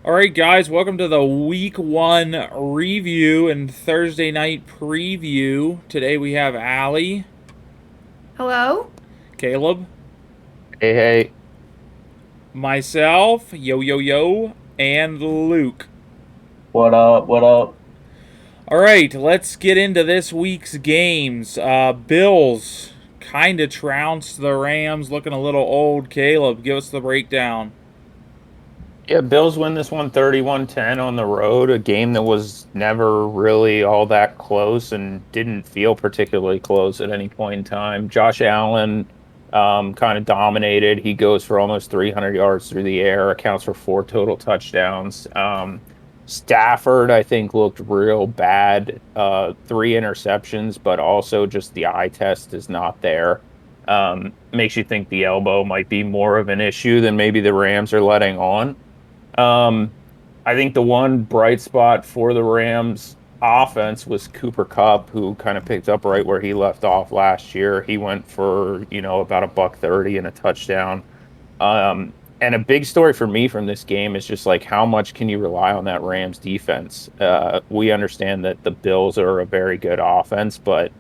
All right, guys, welcome to the week one review and Thursday night preview. Today we have Allie, Hello? Caleb, Hey, hey, myself, yo, and Luke. what up? What up? All right, let's get into this week's games. Bills kind of trounced the Rams, looking a little old. Caleb, give us the breakdown. Yeah, Bills win this one 31-10 on the road, a game that was never really all that close and didn't feel particularly close at any point in time. Josh Allen kind of dominated. He goes for almost 300 yards through the air, accounts for four total touchdowns. Stafford, I think, looked real bad. Three interceptions, but also just the eye test is not there. Makes you think the elbow might be more of an issue than maybe the Rams are letting on. Um, I think the one bright spot for the Rams offense was Cooper Kupp, who kind of picked up right where he left off last year. He went for, about a buck 30 and a touchdown. And a big story for me from this game is just like how much can you rely on that Rams defense? We understand that the Bills are a very good offense, but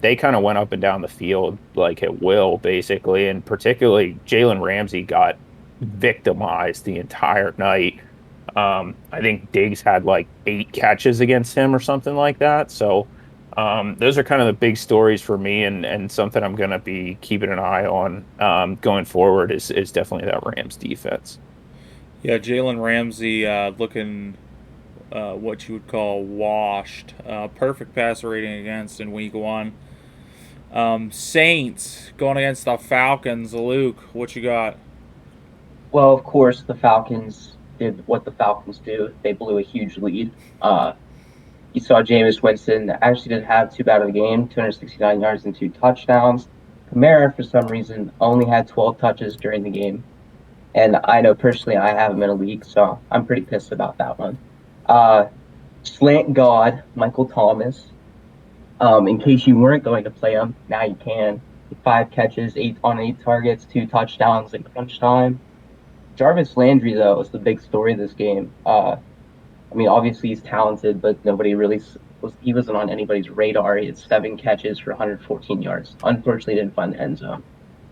they kind of went up and down the field like at will, basically. And particularly Jalen Ramsey got victimized the entire night. I think Diggs had like eight catches against him or something like that. So those are kind of the big stories for me, and something I'm going to be keeping an eye on going forward is definitely that Rams defense. Yeah, Jalen Ramsey looking what you would call washed. Perfect passer rating against in week one. Saints going against the Falcons. Luke, what you got? Well, of course, the Falcons did what the Falcons do. They blew a huge lead. You saw Jameis Winston actually didn't have too bad of a game, 269 yards and two touchdowns. Kamara, for some reason, only had 12 touches during the game. And I know personally I have him in a league, so I'm pretty pissed about that one. Uh, Slant God, Michael Thomas. In case you weren't going to play him, now you can. 5 catches, 8 on 8 targets, 2 touchdowns in crunch time. Jarvis Landry, though, is the big story of this game. I mean, obviously he's talented, but nobody really he wasn't on anybody's radar. He had 7 catches for 114 yards. Unfortunately, didn't find the end zone.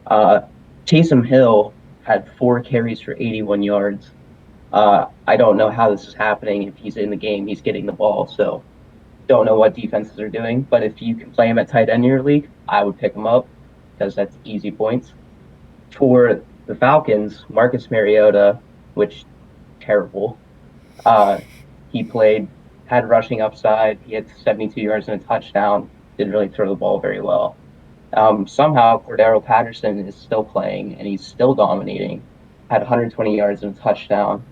Uh, Taysom Hill had 4 carries for 81 yards. I don't know how this is happening. If he's in the game, he's getting the ball. So don't know what defenses are doing. But if you can play him at tight end in your league, I would pick him up because that's easy points. For the Falcons, Marcus Mariota, which terrible. Uh, he played, had rushing upside. He had 72 yards and a touchdown. Didn't really throw the ball very well. Somehow, Cordero Patterson is still playing and he's still dominating. Had 120 yards and a touchdown.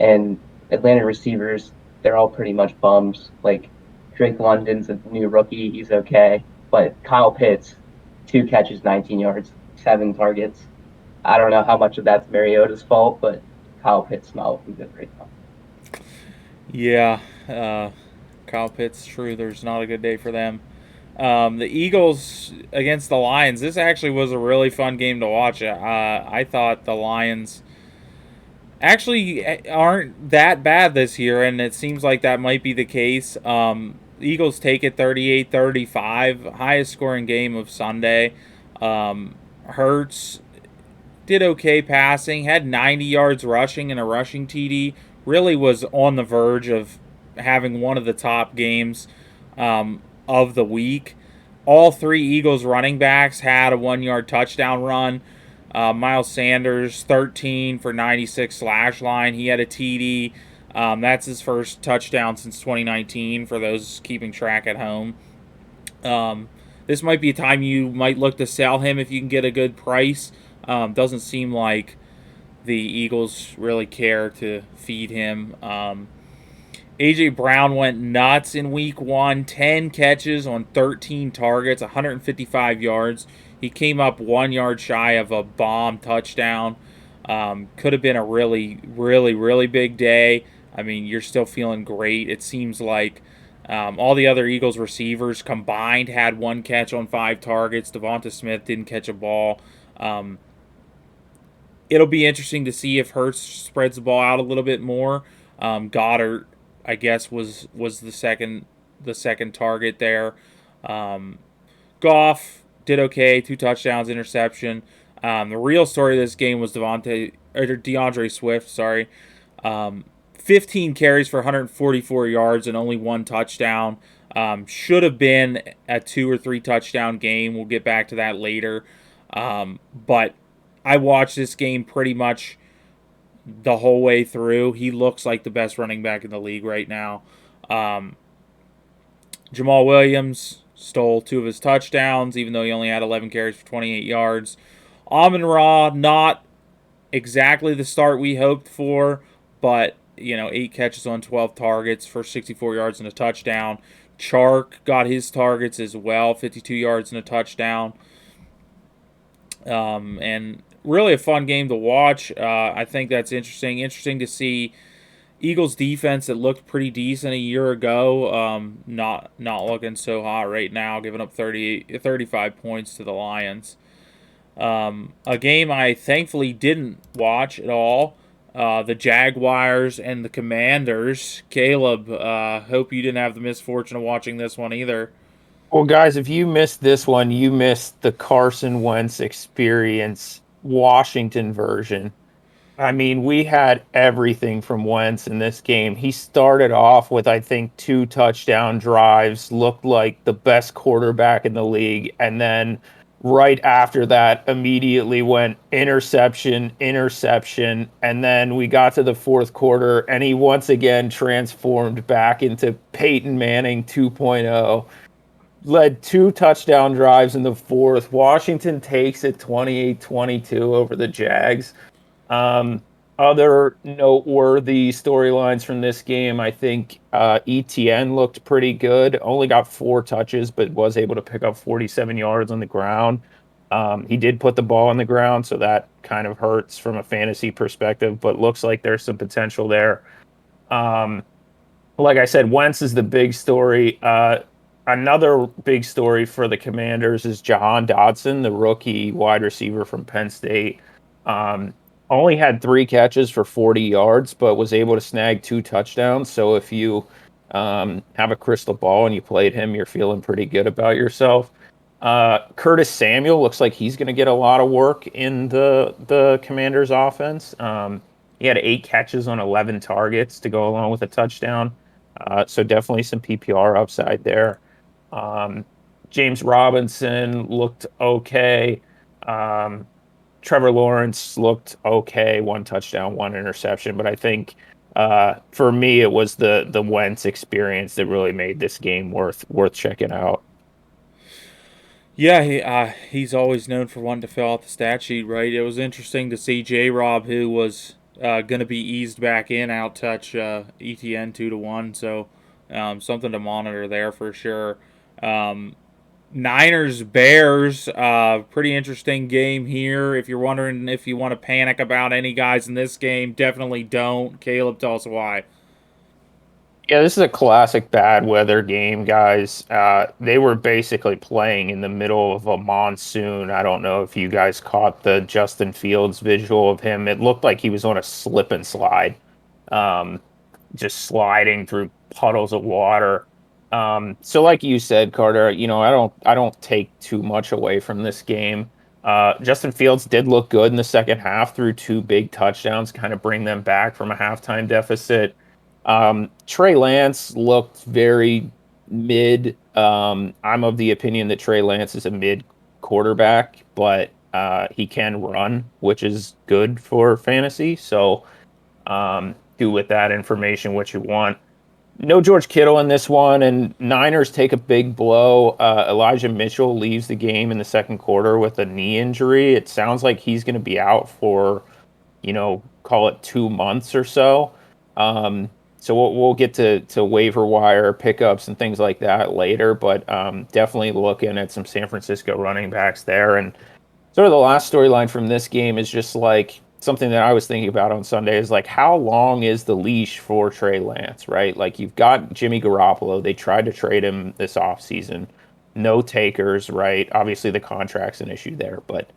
And Atlanta receivers, they're all pretty much bums. Like Drake London's a new rookie. He's okay. But Kyle Pitts, 2 catches, 19 yards, 7 targets. I don't know how much of that's Mariota's fault, but Kyle Pitts not looking good right now. Yeah, Kyle Pitts. True, there's not a good day for them. The Eagles against the Lions. This actually was a really fun game to watch. I thought the Lions actually aren't that bad this year, and it seems like that might be the case. The Eagles take it 38-35, highest scoring game of Sunday. Hurts did okay passing, had 90 yards rushing and a rushing TD. Really was on the verge of having one of the top games of the week. All three Eagles running backs had a 1 yard touchdown run. Miles Sanders, 13 for 96 slash line. He had a TD. That's his first touchdown since 2019 for those keeping track at home. This might be a time you might look to sell him if you can get a good price. Doesn't seem like the Eagles really care to feed him. AJ Brown went nuts in week one, 10 catches on 13 targets, 155 yards. He came up 1 yard shy of a bomb touchdown. Could have been a really big day. I mean, you're still feeling great. It seems like all the other Eagles receivers combined had 1 catch on 5 targets. Devonta Smith didn't catch a ball. Um, It'll be interesting to see if Hurts spreads the ball out a little bit more. Goddard, I guess, was the second target there. Um, Goff did okay, 2 touchdowns, interception. The real story of this game was DeAndre Swift. Sorry, 15 carries for 144 yards and only 1 touchdown. Should have been a 2 or 3 touchdown game. We'll get back to that later. But I watched this game pretty much the whole way through. He looks like the best running back in the league right now. Um, Jamal Williams stole 2 of his touchdowns, even though he only had 11 carries for 28 yards. Amon-Ra, not exactly the start we hoped for, but 8 catches on 12 targets for 64 yards and a touchdown. Chark got his targets as well, 52 yards and a touchdown. And really a fun game to watch. I think that's interesting. Interesting to see Eagles defense that looked pretty decent a year ago, not looking so hot right now, giving up 35 points to the Lions. A game I thankfully didn't watch at all. The Jaguars and the Commanders. Caleb, hope you didn't have the misfortune of watching this one either. Well, guys, if you missed this one, you missed the Carson Wentz experience, Washington version. I mean, we had everything from Wentz in this game. He started off with, I think, 2 touchdown drives, looked like the best quarterback in the league. And then right after that, immediately went interception, interception. And then we got to the fourth quarter, and he once again transformed back into Peyton Manning 2.0. Led 2 touchdown drives in the fourth. Washington takes it 28-22 over the Jags. Other noteworthy storylines from this game, I think ETN looked pretty good. Only got 4 touches, but was able to pick up 47 yards on the ground. He did put the ball on the ground, so that kind of hurts from a fantasy perspective, but looks like there's some potential there. Like I said, Wentz is the big story. Another big story for the Commanders is Jahan Dotson, the rookie wide receiver from Penn State. Only had 3 catches for 40 yards, but was able to snag 2 touchdowns. So if you have a crystal ball and you played him, you're feeling pretty good about yourself. Curtis Samuel looks like he's going to get a lot of work in the Commanders' offense. He had 8 catches on 11 targets to go along with a touchdown. So definitely some PPR upside there. James Robinson looked okay. Trevor Lawrence looked okay, 1 touchdown, 1 interception, but I think for me it was the Wentz experience that really made this game worth checking out. Yeah, he's always known for wanting to fill out the stat sheet, right? It was interesting to see J-Rob, who was going to be eased back in, out-touch ETN 2-1, so something to monitor there for sure. Niners Bears, pretty interesting game here. If you're wondering if you want to panic about any guys in this game, definitely don't. Caleb, tell us why. Yeah, this is a classic bad weather game, guys. They were basically playing in the middle of a monsoon. I don't know if you guys caught the Justin Fields visual of him. It looked like he was on a slip and slide, just sliding through puddles of water. So like you said, Carter, I don't take too much away from this game. Justin Fields did look good in the second half through 2 big touchdowns, kind of bring them back from a halftime deficit. Trey Lance looked very mid. I'm of the opinion that Trey Lance is a mid quarterback, but he can run, which is good for fantasy. So do with that information what you want. No George Kittle in this one, and Niners take a big blow. Elijah Mitchell leaves the game in the second quarter with a knee injury. It sounds like he's going to be out for, call it 2 months or so. So we'll get to waiver wire pickups and things like that later, but definitely looking at some San Francisco running backs there. And sort of the last storyline from this game is just like something that I was thinking about on Sunday is like, how long is the leash for Trey Lance, right? Like, you've got Jimmy Garoppolo. They tried to trade him this offseason. No takers, right? Obviously the contract's an issue there, but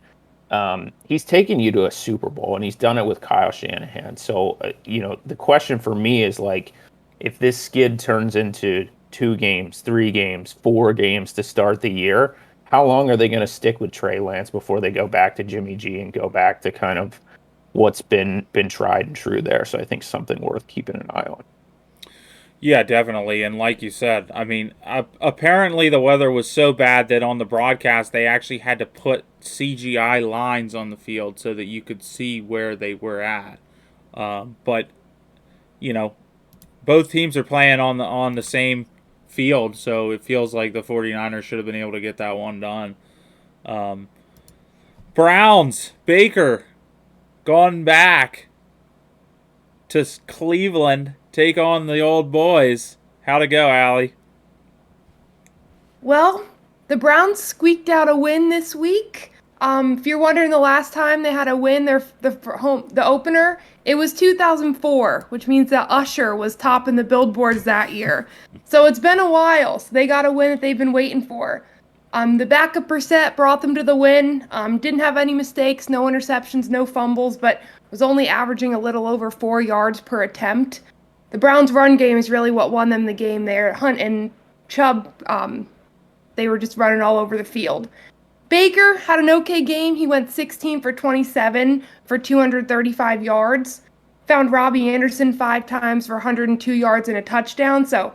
He's taken you to a Super Bowl, and he's done it with Kyle Shanahan. So, the question for me is like, if this skid turns into 2 games, 3 games, 4 games to start the year, how long are they going to stick with Trey Lance before they go back to Jimmy G and go back to kind of what's been tried and true there? So I think something worth keeping an eye on. Yeah, definitely. And like you said, I mean, apparently the weather was so bad that on the broadcast they actually had to put CGI lines on the field so that you could see where they were at. But you know, both teams are playing on the same field, so it feels like the 49ers should have been able to get that one done. Um, Browns, Baker, gone back to Cleveland, take on the old boys. How'd it go, Allie? Well, the Browns squeaked out a win this week. If you're wondering the last time they had a win, the opener, it was 2004, which means that Usher was topping the billboards that year. So it's been a while. So they got a win that they've been waiting for. The backup Brissett brought them to the win. Didn't have any mistakes, no interceptions, no fumbles, but was only averaging a little over 4 yards per attempt. The Browns' run game is really what won them the game there. Hunt and Chubb, they were just running all over the field. Baker had an okay game. He went 16 for 27 for 235 yards. Found Robbie Anderson 5 times for 102 yards and a touchdown. So,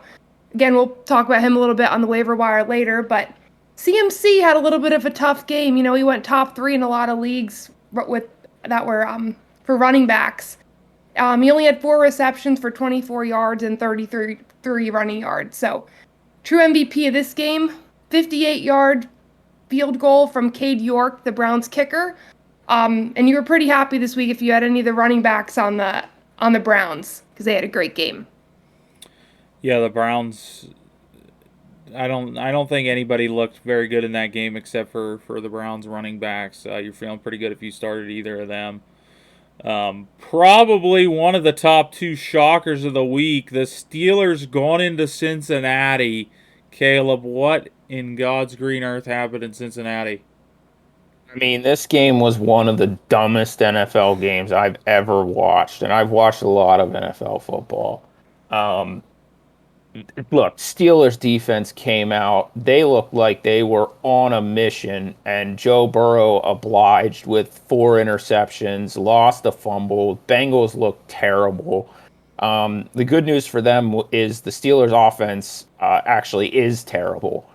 again, we'll talk about him a little bit on the waiver wire later. But CMC had a little bit of a tough game. You know, he went top 3 in a lot of leagues with that were for running backs. He only had 4 receptions for 24 yards and 33 running yards. So, true MVP of this game, 58-yard field goal from Cade York, the Browns kicker. And you were pretty happy this week if you had any of the running backs on the Browns because they had a great game. Yeah, the Browns. I don't think anybody looked very good in that game except for the Browns running backs. You're feeling pretty good if you started either of them. Probably one of the top 2 shockers of the week. The Steelers gone into Cincinnati. Caleb, what in God's green earth happened in Cincinnati? I mean, this game was one of the dumbest NFL games I've ever watched, and I've watched a lot of NFL football. Um, Look, Steelers defense came out. They looked like they were on a mission, and Joe Burrow obliged with 4 interceptions, lost a fumble. Bengals looked terrible. The good news for them is the Steelers offense actually is terrible.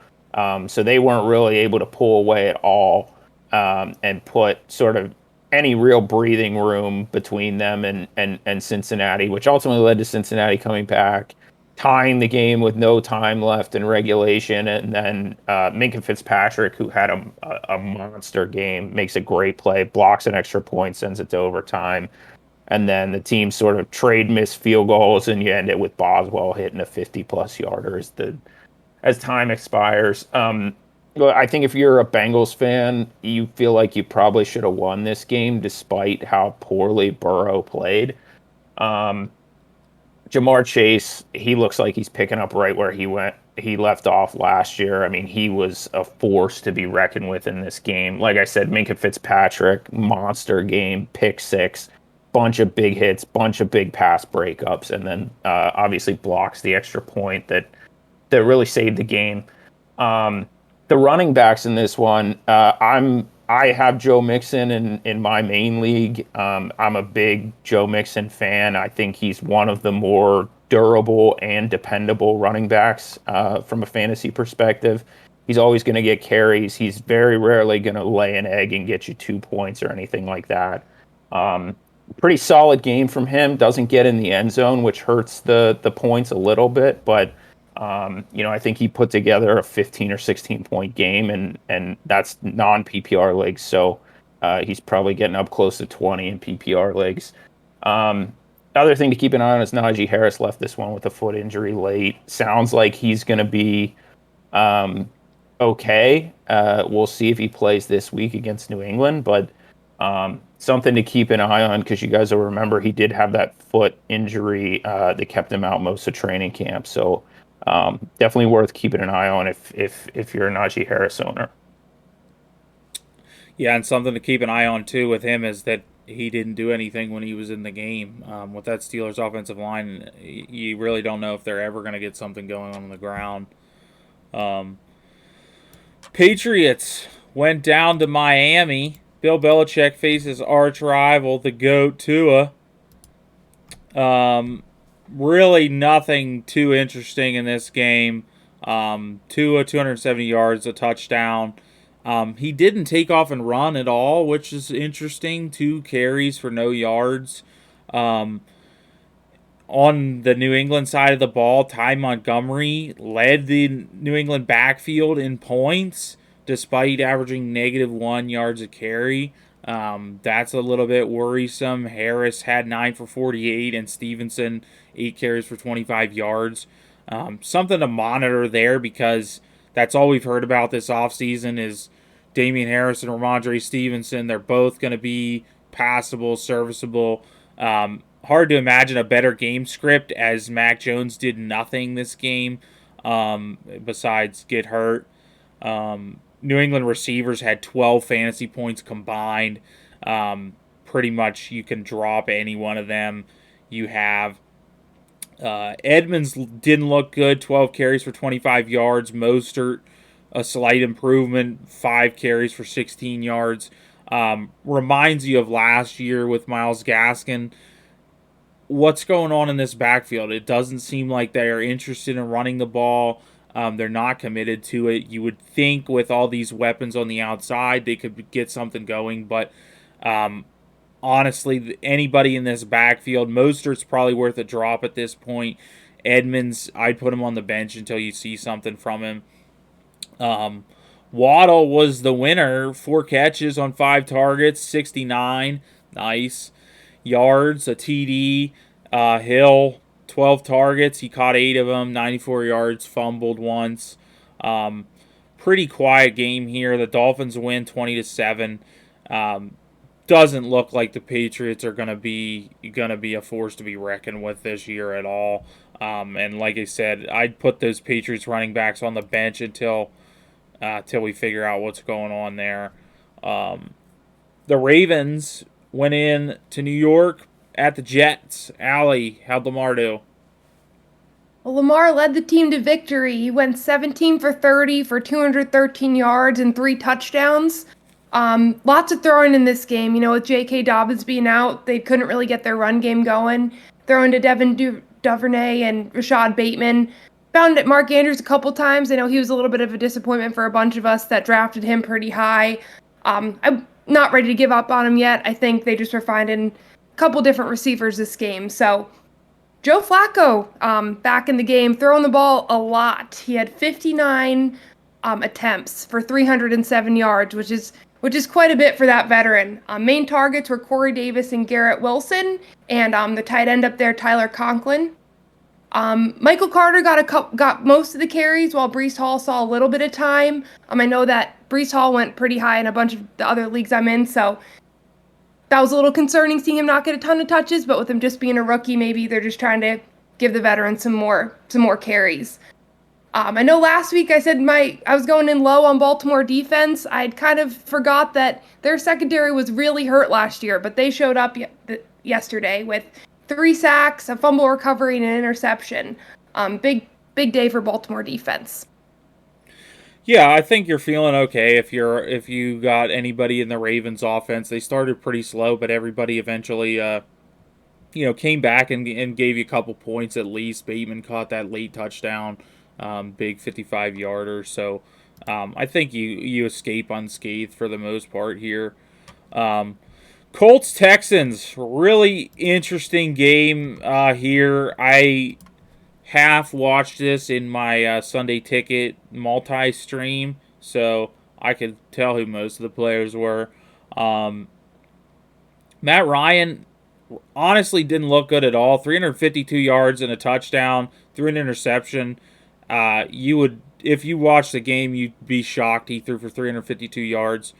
So they weren't really able to pull away at all and put sort of any real breathing room between them and Cincinnati, which ultimately led to Cincinnati coming back, tying the game with no time left in regulation. And then Minka Fitzpatrick, who had a monster game, makes a great play, blocks an extra point, sends it to overtime. And then the team sort of trade missed field goals, and you end it with Boswell hitting a 50-plus yarder as time expires. I think if you're a Bengals fan, you feel like you probably should have won this game despite how poorly Burrow played. Um, Jamar Chase, he looks like he's picking up right where he left off last year. I mean, he was a force to be reckoned with in this game. Like I said, Minka Fitzpatrick, monster game, pick 6, bunch of big hits, bunch of big pass breakups, and then obviously blocks the extra point that really saved the game. Um, the running backs in this one, I have Joe Mixon in my main league. I'm a big Joe Mixon fan. I think he's one of the more durable and dependable running backs from a fantasy perspective. He's always going to get carries. He's very rarely going to lay an egg and get you 2 points or anything like that. Pretty solid game from him. Doesn't get in the end zone, which hurts the points a little bit, but I think he put together a 15 or 16 point game, and that's non PPR leagues. So he's probably getting up close to 20 in PPR leagues. Other thing to keep an eye on is Najee Harris left this one with a foot injury late. Sounds like he's going to be okay. We'll see if he plays this week against New England, but something to keep an eye on because you guys will remember he did have that foot injury that kept him out most of training camp. So definitely worth keeping an eye on if you're a Najee Harris owner. Yeah, and something to keep an eye on too with him is that he didn't do anything when he was in the game. With that Steelers offensive line, you really don't know if they're ever going to get something going on the ground. Um, Patriots went down to Miami. Bill Belichick faces arch rival, the GOAT Tua. Really nothing too interesting in this game. Tua, 270 yards, a touchdown. He didn't take off and run at all, which is interesting. 2 carries for no yards. Um, on the New England side of the ball, Ty Montgomery led the New England backfield in points, despite averaging -1 yards a carry. That's a little bit worrisome. Harris had 9 for 48, and Stevenson 8 carries for 25 yards. Something to monitor there, because that's all we've heard about this offseason is Damian Harris and Ramondre Stevenson. They're both going to be passable, serviceable. Hard to imagine a better game script, as Mac Jones did nothing this game besides get hurt. New England receivers had 12 fantasy points combined. Pretty much you can drop any one of them you have. Edmonds didn't look good, 12 carries for 25 yards. Mostert, a slight improvement, 5 carries for 16 yards. Reminds you of last year with Myles Gaskin. What's going on in this backfield? It doesn't seem like they are interested in running the ball. They're not committed to it. You would think with all these weapons on the outside, they could get something going. But honestly, anybody in this backfield, Mostert's probably worth a drop at this point. Edmonds, I'd put him on the bench until you see something from him. Waddle was the winner. 4 catches on 5 targets, 69. Nice. Yards, a TD. Hill, 12 targets. He caught 8 of them, 94 yards, fumbled once. Pretty quiet game here. The Dolphins win 20-7. Doesn't look like the Patriots are gonna be a force to be reckoned with this year at all. And like I said, I'd put those Patriots running backs on the bench until we figure out what's going on there. The Ravens went in to New York at the Jets. Allie, how'd Lamar do? Well, Lamar led the team to victory. He went 17 for 30 for 213 yards and 3 touchdowns. Lots of throwing in this game. You know, with J.K. Dobbins being out, they couldn't really get their run game going. Throwing to Devin Duvernay and Rashad Bateman. Found it Mark Andrews a couple times. I know he was a little bit of a disappointment for a bunch of us that drafted him pretty high. I'm not ready to give up on him yet. I think they just were finding a couple different receivers this game. So Joe Flacco back in the game, throwing the ball a lot. He had 59 attempts for 307 yards, which is quite a bit for that veteran. Main targets were Corey Davis and Garrett Wilson, and the tight end up there, Tyler Conklin. Michael Carter got most of the carries, while Breece Hall saw a little bit of time. I know that Breece Hall went pretty high in a bunch of the other leagues I'm in, so that was a little concerning seeing him not get a ton of touches. But with him just being a rookie, maybe they're just trying to give the veteran some more carries. I know last week I said I was going in low on Baltimore defense. I'd kind of forgot that their secondary was really hurt last year, but they showed up yesterday with 3 sacks, a fumble recovery, and an interception. Big day for Baltimore defense. Yeah, I think you're feeling okay if you got anybody in the Ravens offense. They started pretty slow, but everybody eventually came back and gave you a couple points at least. Bateman caught that late touchdown, big 55-yarder. So I think you escape unscathed for the most part here. Colts Texans, really interesting game here. I half watched this in my Sunday Ticket multi-stream, so I could tell who most of the players were. Matt Ryan honestly didn't look good at all. 352 yards and a touchdown, threw an interception. If you watched the game, you'd be shocked he threw for 352 yards.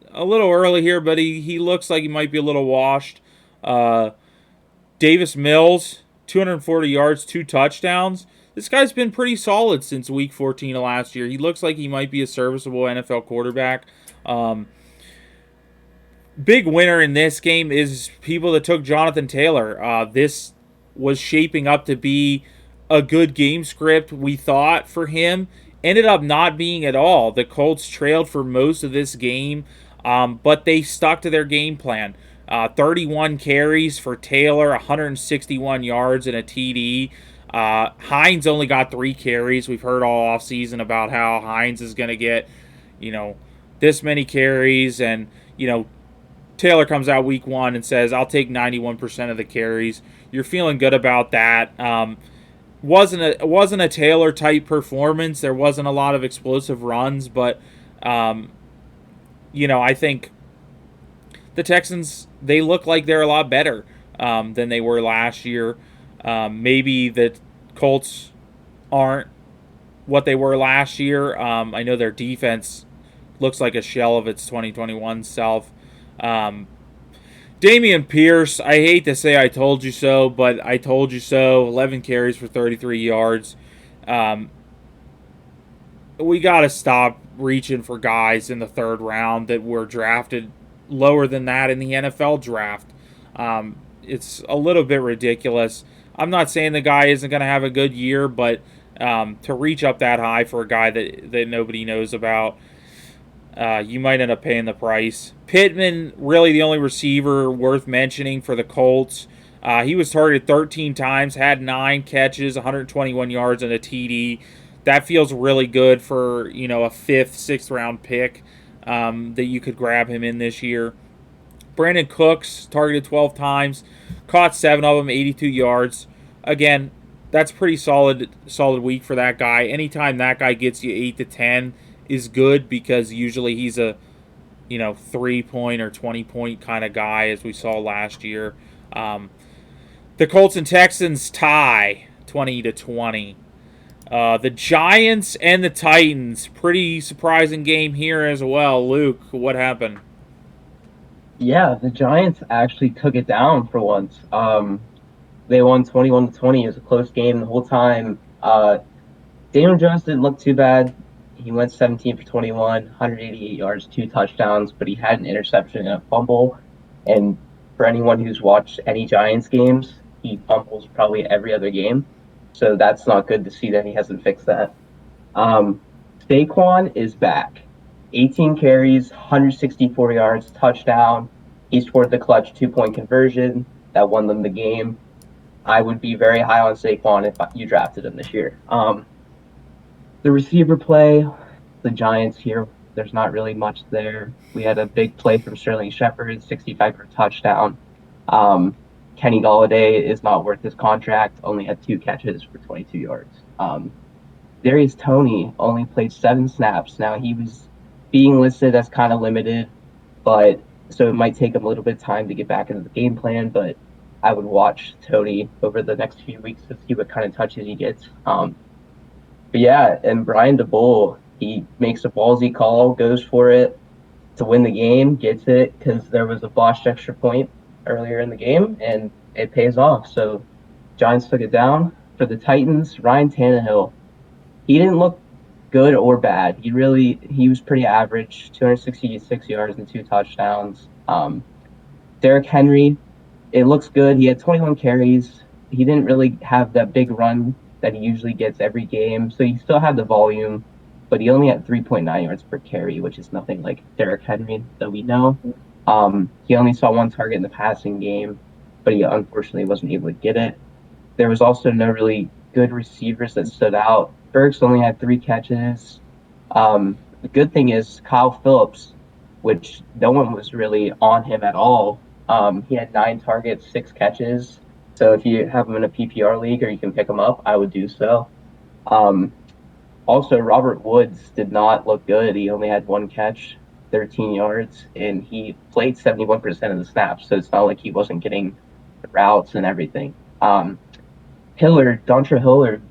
A little early here, but he looks like he might be a little washed. Davis Mills, 240 yards, 2 touchdowns. this guy's been pretty solid since week 14 of last year. He looks like he might be a serviceable NFL quarterback. Big winner in this game is people that took Jonathan Taylor. This was shaping up to be a good game script, we thought, for him. Ended up not being at all. The Colts trailed for most of this game, but they stuck to their game plan. 31 carries for Taylor, 161 yards and a TD. Hines only got 3 carries. We've heard all offseason about how Hines is going to get, this many carries, and, Taylor comes out week 1 and says, I'll take 91% of the carries. You're feeling good about that. Wasn't a Taylor type performance. There wasn't a lot of explosive runs, but I think the Texans, they look like they're a lot better than they were last year. Maybe the Colts aren't what they were last year. I know their defense looks like a shell of its 2021 self. Dameon Pierce, I hate to say I told you so, but I told you so. 11 carries for 33 yards. We got to stop reaching for guys in the 3rd round that were drafted lower than that in the NFL draft. It's a little bit ridiculous. I'm not saying the guy isn't going to have a good year, but to reach up that high for a guy that nobody knows about, you might end up paying the price. Pittman, really the only receiver worth mentioning for the Colts. He was targeted 13 times, had 9 catches, 121 yards, and a TD. That feels really good for, a 5th, 6th round pick that you could grab him in this year. Brandon Cooks, targeted 12 times, caught 7 of them, 82 yards. Again, that's pretty solid week for that guy. Anytime that guy gets you 8 to 10 is good, because usually he's a 3-point or 20-point kind of guy, as we saw last year. The Colts and Texans tie 20-20. The Giants and the Titans, pretty surprising game here as well. Luke, what happened? Yeah, the Giants actually took it down for once. They won 21-20. It was a close game the whole time. Daniel Jones didn't look too bad. He went 17 for 21, 188 yards, 2 touchdowns, but he had an interception and a fumble. And for anyone who's watched any Giants games, he fumbles probably every other game. So that's not good to see that he hasn't fixed that. Saquon is back. 18 carries, 164 yards, touchdown. He scored the clutch 2-point conversion that won them the game. I would be very high on Saquon if you drafted him this year. The receiver play, the Giants here, there's not really much there. We had a big play from Sterling Shepard, 65 for a touchdown. Kenny Golladay is not worth his contract, only had 2 catches for 22 yards. Darius Toney only played 7 snaps. Now, he was being listed as kind of limited, but so it might take him a little bit of time to get back into the game plan, but I would watch Toney over the next few weeks to see what kind of touches he gets. But yeah, and Brian DeBull, he makes a ballsy call, goes for it to win the game, gets it because there was a botched extra point earlier in the game, and it pays off. So Giants took it down. For the Titans, Ryan Tannehill, he didn't look good or bad. He was pretty average, 266 yards and 2 touchdowns. Derrick Henry, it looks good. He had 21 carries. He didn't really have that big run that he usually gets every game. So he still had the volume, but he only had 3.9 yards per carry, which is nothing like Derrick Henry that we know. He only saw 1 target in the passing game, but he unfortunately wasn't able to get it. There was also no really good receivers that stood out. Burks only had 3 catches. The good thing is Kyle Phillips, which no one was really on him at all. He had 9 targets, 6 catches. So if you have him in a PPR league or you can pick him up, I would do so. Also, Robert Woods did not look good. He only had 1 catch, 13 yards, and he played 71% of the snaps. So it's not like he wasn't getting the routes and everything. Dontre Hillard,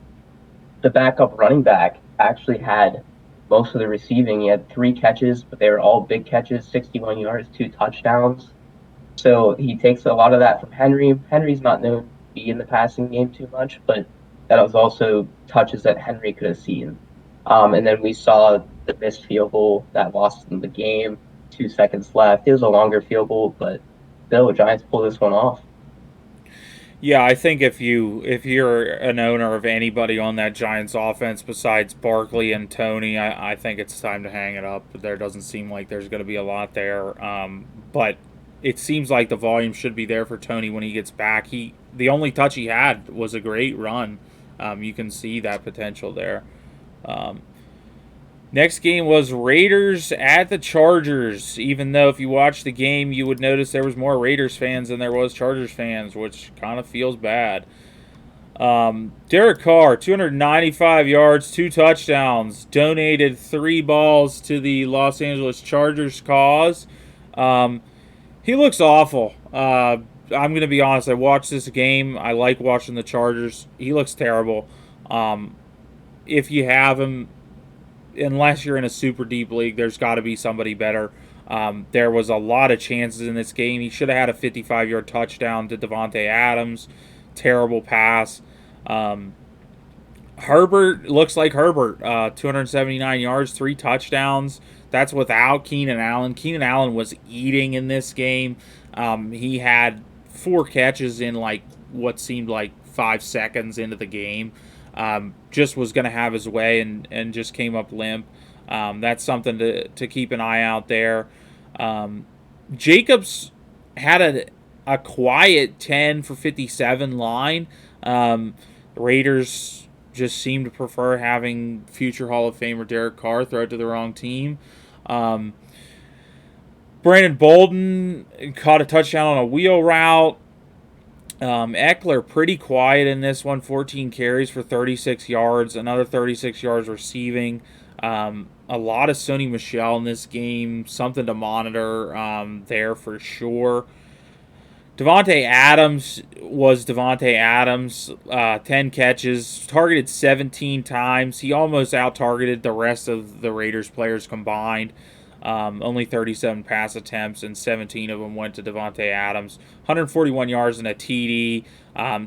the backup running back, actually had most of the receiving. He had 3 catches, but they were all big catches, 61 yards, 2 touchdowns. So he takes a lot of that from Henry. Henry's not known to be in the passing game too much, but that was also touches that Henry could have seen. And then we saw the missed field goal that lost them the game. 2 seconds left. It was a longer field goal, but still, Giants pull this one off. Yeah, I think if you're an owner of anybody on that Giants offense besides Barkley and Tony, I think it's time to hang it up. There doesn't seem like there's going to be a lot there, but it seems like the volume should be there for Tony when he gets back. The only touch he had was a great run. You can see that potential there. Um, Next game was Raiders at the Chargers. Even though if you watch the game, you would notice there was more Raiders fans than there was Chargers fans, which kind of feels bad. Derek Carr, 295 yards, 2 touchdowns, donated 3 balls to the Los Angeles Chargers cause. He looks awful. I'm going to be honest. I watched this game. I like watching the Chargers. He looks terrible. If you have him, unless you're in a super deep league, there's got to be somebody better. There was a lot of chances in this game. He should have had a 55-yard touchdown to Devontae Adams. Terrible pass. Herbert looks like Herbert. 279 yards, 3 touchdowns. That's without Keenan Allen. Keenan Allen was eating in this game. He had 4 catches in like what seemed like 5 seconds into the game. Just was going to have his way and just came up limp. That's something to keep an eye out there. Jacobs had a quiet 10 for 57 line. Raiders just seem to prefer having future Hall of Famer Derek Carr throw it to the wrong team. Brandon Bolden caught a touchdown on a wheel route. Eckler pretty quiet in this one, 14 carries for 36 yards, another 36 yards receiving. A lot of Sony Michel in this game, something to monitor there for sure. Devontae Adams was Devontae Adams, 10 catches, targeted 17 times. He almost out-targeted the rest of the Raiders players combined. Only 37 pass attempts, and 17 of them went to Devontae Adams. 141 yards and a TD.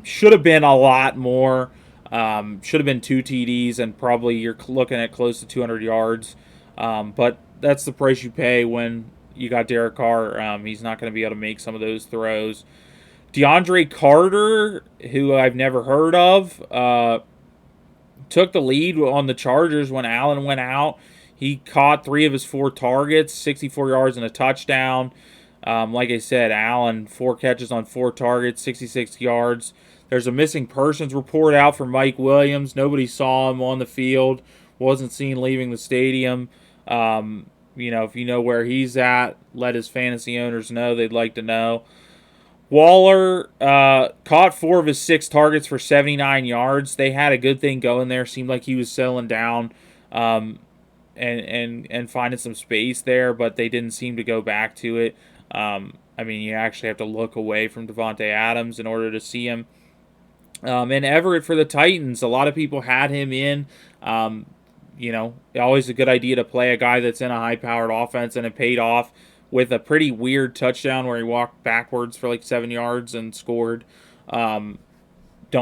Should have been a lot more. Should have been 2 TDs, and probably you're looking at close to 200 yards. But that's the price you pay when you got Derek Carr. He's not going to be able to make some of those throws. DeAndre Carter, who I've never heard of, took the lead on the Chargers when Allen went out. He caught 3 of his 4 targets, 64 yards and a touchdown. Like I said, Allen, 4 catches on 4 targets, 66 yards. There's a missing persons report out for Mike Williams. Nobody saw him on the field. Wasn't seen leaving the stadium. If you know where he's at, let his fantasy owners know. They'd like to know. Waller caught 4 of his 6 targets for 79 yards. They had a good thing going there. Seemed like he was settling down. And finding some space there, but they didn't seem to go back to it. You actually have to look away from Devontae Adams in order to see him. And Everett for the Titans, a lot of people had him in. Always a good idea to play a guy that's in a high-powered offense, and it paid off with a pretty weird touchdown where he walked backwards for like 7 yards and scored. Don't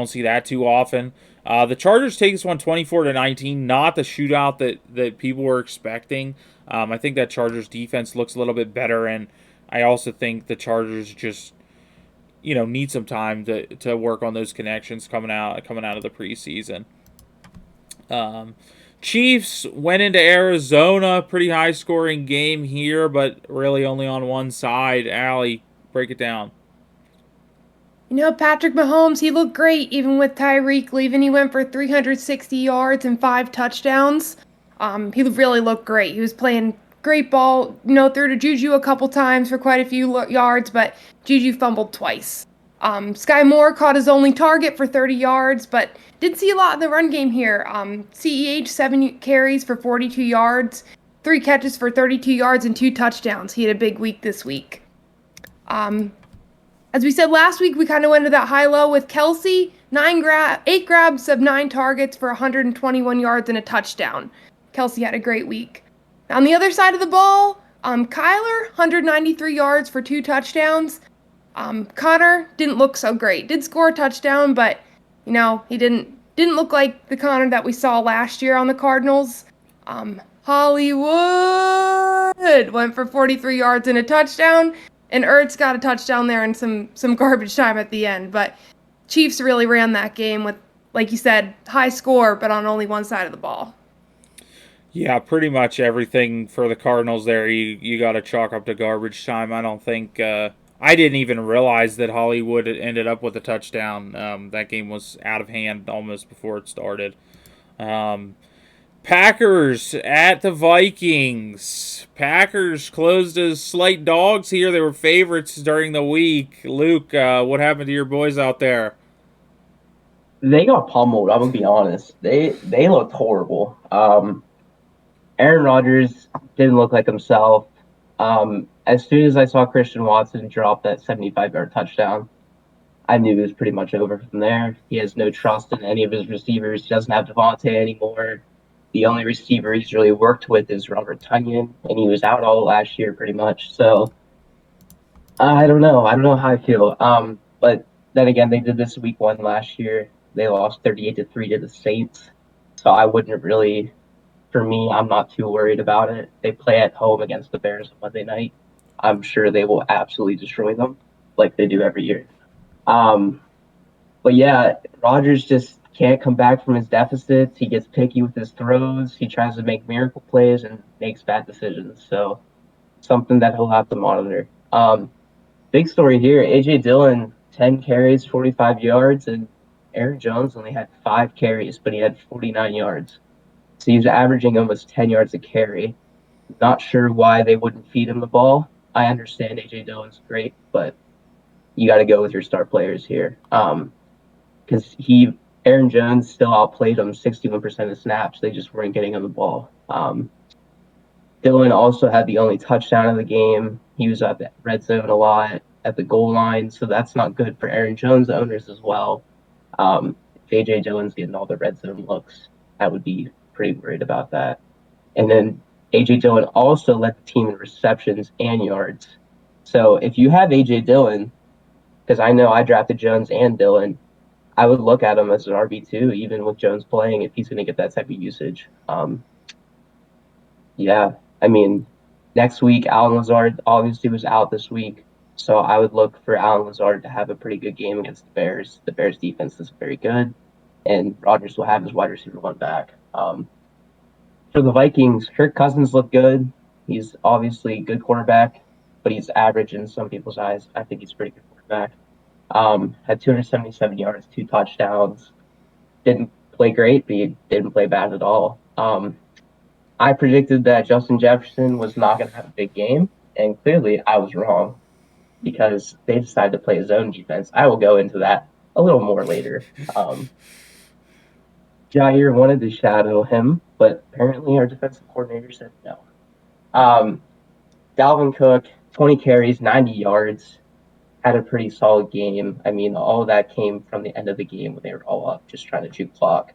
see that too often. The Chargers take this one 24-19, not the shootout that people were expecting. I think that Chargers defense looks a little bit better, and I also think the Chargers just need some time to work on those connections coming out of the preseason. Chiefs went into Arizona, pretty high scoring game here, but really only on one side. Allie, break it down. Patrick Mahomes, he looked great even with Tyreek leaving. He went for 360 yards and 5 touchdowns. He really looked great. He was playing great ball. Threw to Juju a couple times for quite a few yards, but Juju fumbled twice. Sky Moore caught his only target for 30 yards, but did see a lot in the run game here. CEH, 7 carries for 42 yards, 3 catches for 32 yards, and 2 touchdowns. He had a big week this week. As we said last week, we kind of went to that high-low with Kelsey. 8 grabs of 9 targets for 121 yards and a touchdown. Kelsey had a great week. On the other side of the ball, Kyler, 193 yards for 2 touchdowns. Connor didn't look so great. Did score a touchdown, but he didn't didn't look like the Connor that we saw last year on the Cardinals. Hollywood went for 43 yards and a touchdown, and Ertz got a touchdown there and some garbage time at the end. But Chiefs really ran that game with, like you said, high score, but on only one side of the ball. Yeah, pretty much everything for the Cardinals there. You got to chalk up to garbage time. I don't think I didn't even realize that Hollywood ended up with a touchdown. That game was out of hand almost before it started. Packers at the Vikings. Packers closed as slight dogs here. They were favorites during the week. Luke, what happened to your boys out there? They got pummeled. I'm gonna be honest. They looked horrible. Aaron Rodgers didn't look like himself. As soon as I saw Christian Watson drop that 75-yard touchdown, I knew it was pretty much over from there. He has no trust in any of his receivers. He doesn't have Devontae anymore. The only receiver he's really worked with is Robert Tonyan, and he was out all last year pretty much. So I don't know. I don't know how I feel. But then again, they did this week 1 last year. They lost 38-3 to the Saints. So I wouldn't really, for me, I'm not too worried about it. They play at home against the Bears on Monday night. I'm sure they will absolutely destroy them like they do every year. But yeah, Rodgers just can't come back from his deficits. He gets picky with his throws. He tries to make miracle plays and makes bad decisions. So something that he'll have to monitor. Big story here. AJ Dillon, 10 carries, 45 yards, and Aaron Jones only had 5 carries, but he had 49 yards. So he's averaging almost 10 yards a carry. Not sure why they wouldn't feed him the ball. I understand AJ Dillon's great, but you got to go with your star players here. Because Aaron Jones still outplayed him 61% of snaps. They just weren't getting him the ball. Dillon also had the only touchdown of the game. He was at the red zone a lot at the goal line, so that's not good for Aaron Jones owners as well. If AJ Dillon's getting all the red zone looks, I would be pretty worried about that. And then AJ Dillon also led the team in receptions and yards. So if you have AJ Dillon, because I know I drafted Jones and Dillon, I would look at him as an RB2, even with Jones playing, if he's going to get that type of usage. Yeah, I mean, next week, Alan Lazard obviously was out this week. So I would look for Alan Lazard to have a pretty good game against the Bears. The Bears defense is very good, and Rodgers will have his wide receiver 1 back. For the Vikings, Kirk Cousins looked good. He's obviously a good quarterback, but he's average in some people's eyes. I think he's a pretty good quarterback. Had 277 yards, 2 touchdowns. Didn't play great, but he didn't play bad at all. I predicted that Justin Jefferson was not going to have a big game, and clearly I was wrong because they decided to play zone defense. I will go into that a little more later. Jair wanted to shadow him, but apparently our defensive coordinator said no. Dalvin Cook, 20 carries, 90 yards, had a pretty solid game. I mean, all of that came from the end of the game when they were all up, just trying to chew clock.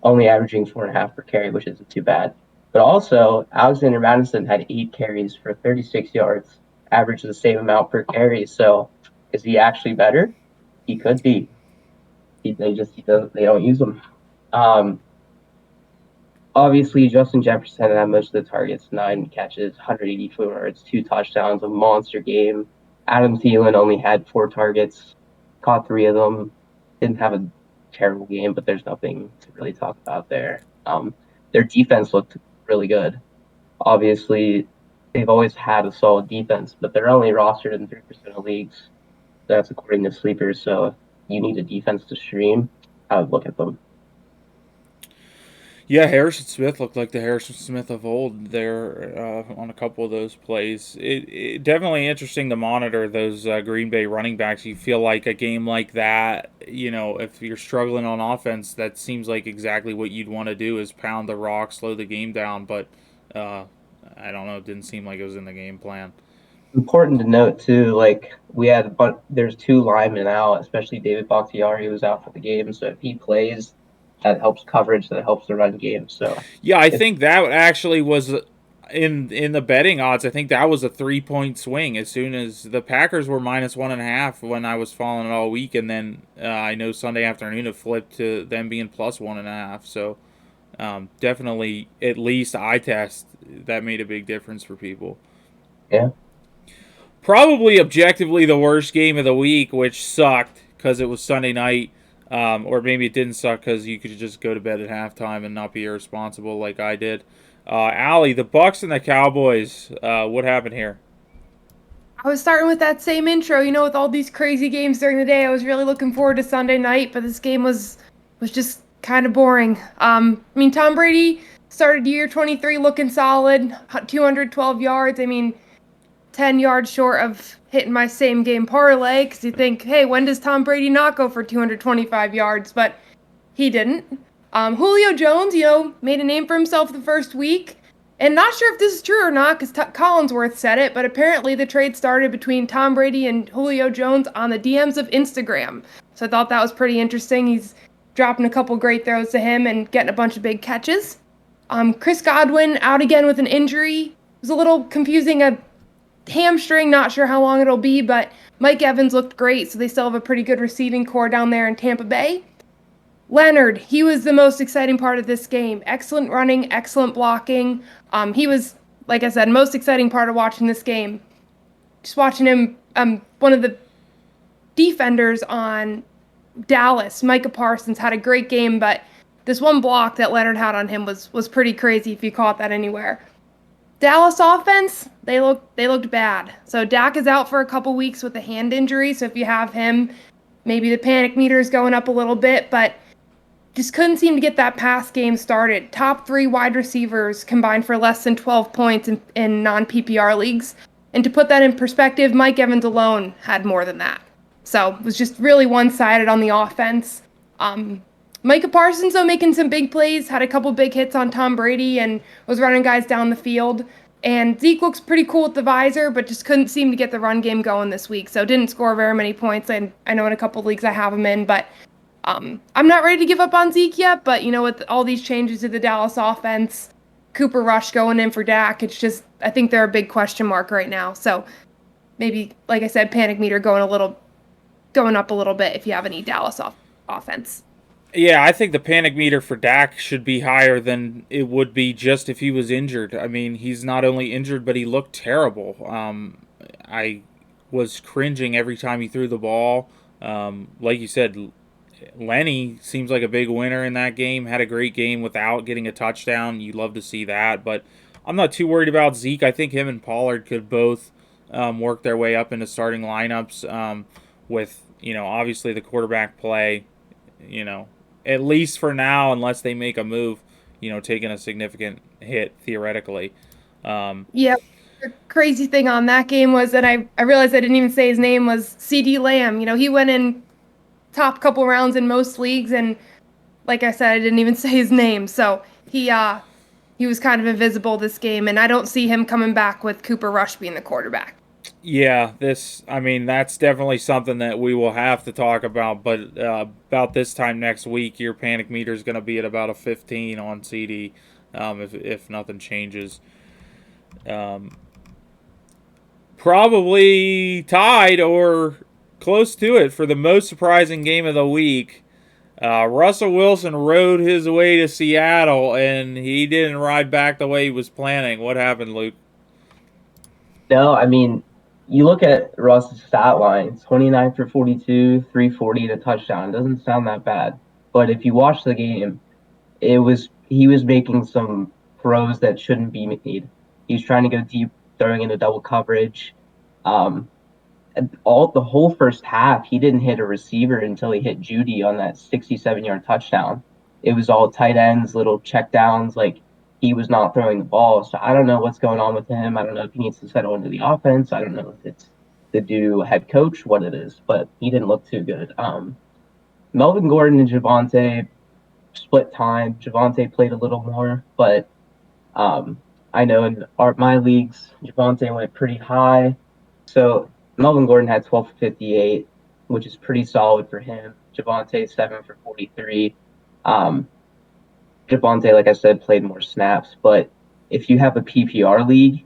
Only averaging 4.5 per carry, which isn't too bad. But also, Alexander Madison had 8 carries for 36 yards, averaged the same amount per carry. So, is he actually better? He could be. They don't use him. Obviously, Justin Jefferson had most of the targets, 9 catches, 184 yards, 2 touchdowns, a monster game. Adam Thielen only had 4 targets, caught 3 of them. Didn't have a terrible game, but there's nothing to really talk about there. Their defense looked really good. Obviously, they've always had a solid defense, but they're only rostered in 3% of leagues. That's according to Sleepers, so if you need a defense to stream, I would look at them. Yeah, Harrison Smith looked like the Harrison Smith of old there on a couple of those plays. It definitely interesting to monitor those Green Bay running backs. You feel like a game like that, if you're struggling on offense, that seems like exactly what you'd want to do is pound the rock, slow the game down. But I don't know, it didn't seem like it was in the game plan. Important to note too, there's 2 linemen out, especially David Bakhtiari was out for the game. So if he plays, that helps coverage, that helps the run game. So yeah, I think that actually was in the betting odds, I think that was a 3-point swing. As soon as the Packers were -1.5 when I was following it all week, and then I know Sunday afternoon it flipped to them being +1.5. So definitely, at least eye test, that made a big difference for people. Yeah. Probably objectively the worst game of the week, which sucked because it was Sunday night. Or maybe it didn't suck because you could just go to bed at halftime and not be irresponsible like I did. Allie, the Bucks and the Cowboys. What happened here? I was starting with that same intro, with all these crazy games during the day. I was really looking forward to Sunday night, but this game was just kind of boring. I mean, Tom Brady started year 23 looking solid, 212 yards. I mean, 10 yards short of hitting my same game parlay because you think, hey, when does Tom Brady not go for 225 yards? But he didn't. Julio Jones, made a name for himself the first week. And not sure if this is true or not because Collinsworth said it, but apparently the trade started between Tom Brady and Julio Jones on the DMs of Instagram. So I thought that was pretty interesting. He's dropping a couple great throws to him and getting a bunch of big catches. Chris Godwin out again with an injury. It was a little confusing. A hamstring, not sure how long it'll be, but Mike Evans looked great, so they still have a pretty good receiving core down there in Tampa Bay. Leonard, he was the most exciting part of this game. Excellent running, excellent blocking. He was, like I said, most exciting part of watching this game. Just watching him, one of the defenders on Dallas, Micah Parsons, had a great game, but this one block that Leonard had on him was pretty crazy if you caught that anywhere. Dallas offense, they looked bad. So Dak is out for a couple weeks with a hand injury, so if you have him, maybe the panic meter is going up a little bit, but just couldn't seem to get that pass game started. Top 3 wide receivers combined for less than 12 points in non-PPR leagues. And to put that in perspective, Mike Evans alone had more than that. So it was just really one-sided on the offense. Micah Parsons, though, making some big plays, had a couple big hits on Tom Brady and was running guys down the field. And Zeke looks pretty cool with the visor, but just couldn't seem to get the run game going this week. So didn't score very many points. And I know in a couple leagues I have him in, but I'm not ready to give up on Zeke yet, but with all these changes to the Dallas offense, Cooper Rush going in for Dak, it's just, I think they're a big question mark right now. So maybe, like I said, panic meter going up a little bit if you have any Dallas offense. Yeah, I think the panic meter for Dak should be higher than it would be just if he was injured. I mean, he's not only injured, but he looked terrible. I was cringing every time he threw the ball. Like you said, Lenny seems like a big winner in that game. Had a great game without getting a touchdown. You love to see that. But I'm not too worried about Zeke. I think him and Pollard could both work their way up into starting lineups with, obviously the quarterback play, at least for now, unless they make a move, taking a significant hit theoretically. Yeah. The crazy thing on that game was that I realized I didn't even say his name was CD Lamb. He went in top couple rounds in most leagues, and like I said, I didn't even say his name. So he was kind of invisible this game, and I don't see him coming back with Cooper Rush being the quarterback. Yeah, that's definitely something that we will have to talk about. But about this time next week, your panic meter is going to be at about a 15 on CD, if nothing changes. Probably tied or close to it for the most surprising game of the week. Russell Wilson rode his way to Seattle, and he didn't ride back the way he was planning. What happened, Luke? No, I mean, you look at Russ's stat line, 29 for 42, 340 to touchdown. It doesn't sound that bad. But if you watch the game, he was making some throws that shouldn't be made. He was trying to go deep, throwing into double coverage. The whole first half, he didn't hit a receiver until he hit Judy on that 67-yard touchdown. It was all tight ends, little check downs. Like, he was not throwing the ball. So I don't know what's going on with him. I don't know if he needs to settle into the offense. I don't know if it's the new head coach, what it is, but he didn't look too good. Melvin Gordon and Javonte split time. Javonte played a little more, but I know in my leagues, Javonte went pretty high. So Melvin Gordon had 12 for 58, which is pretty solid for him. Javonte 7 for 43. Javonte, like I said, played more snaps, but if you have a PPR league,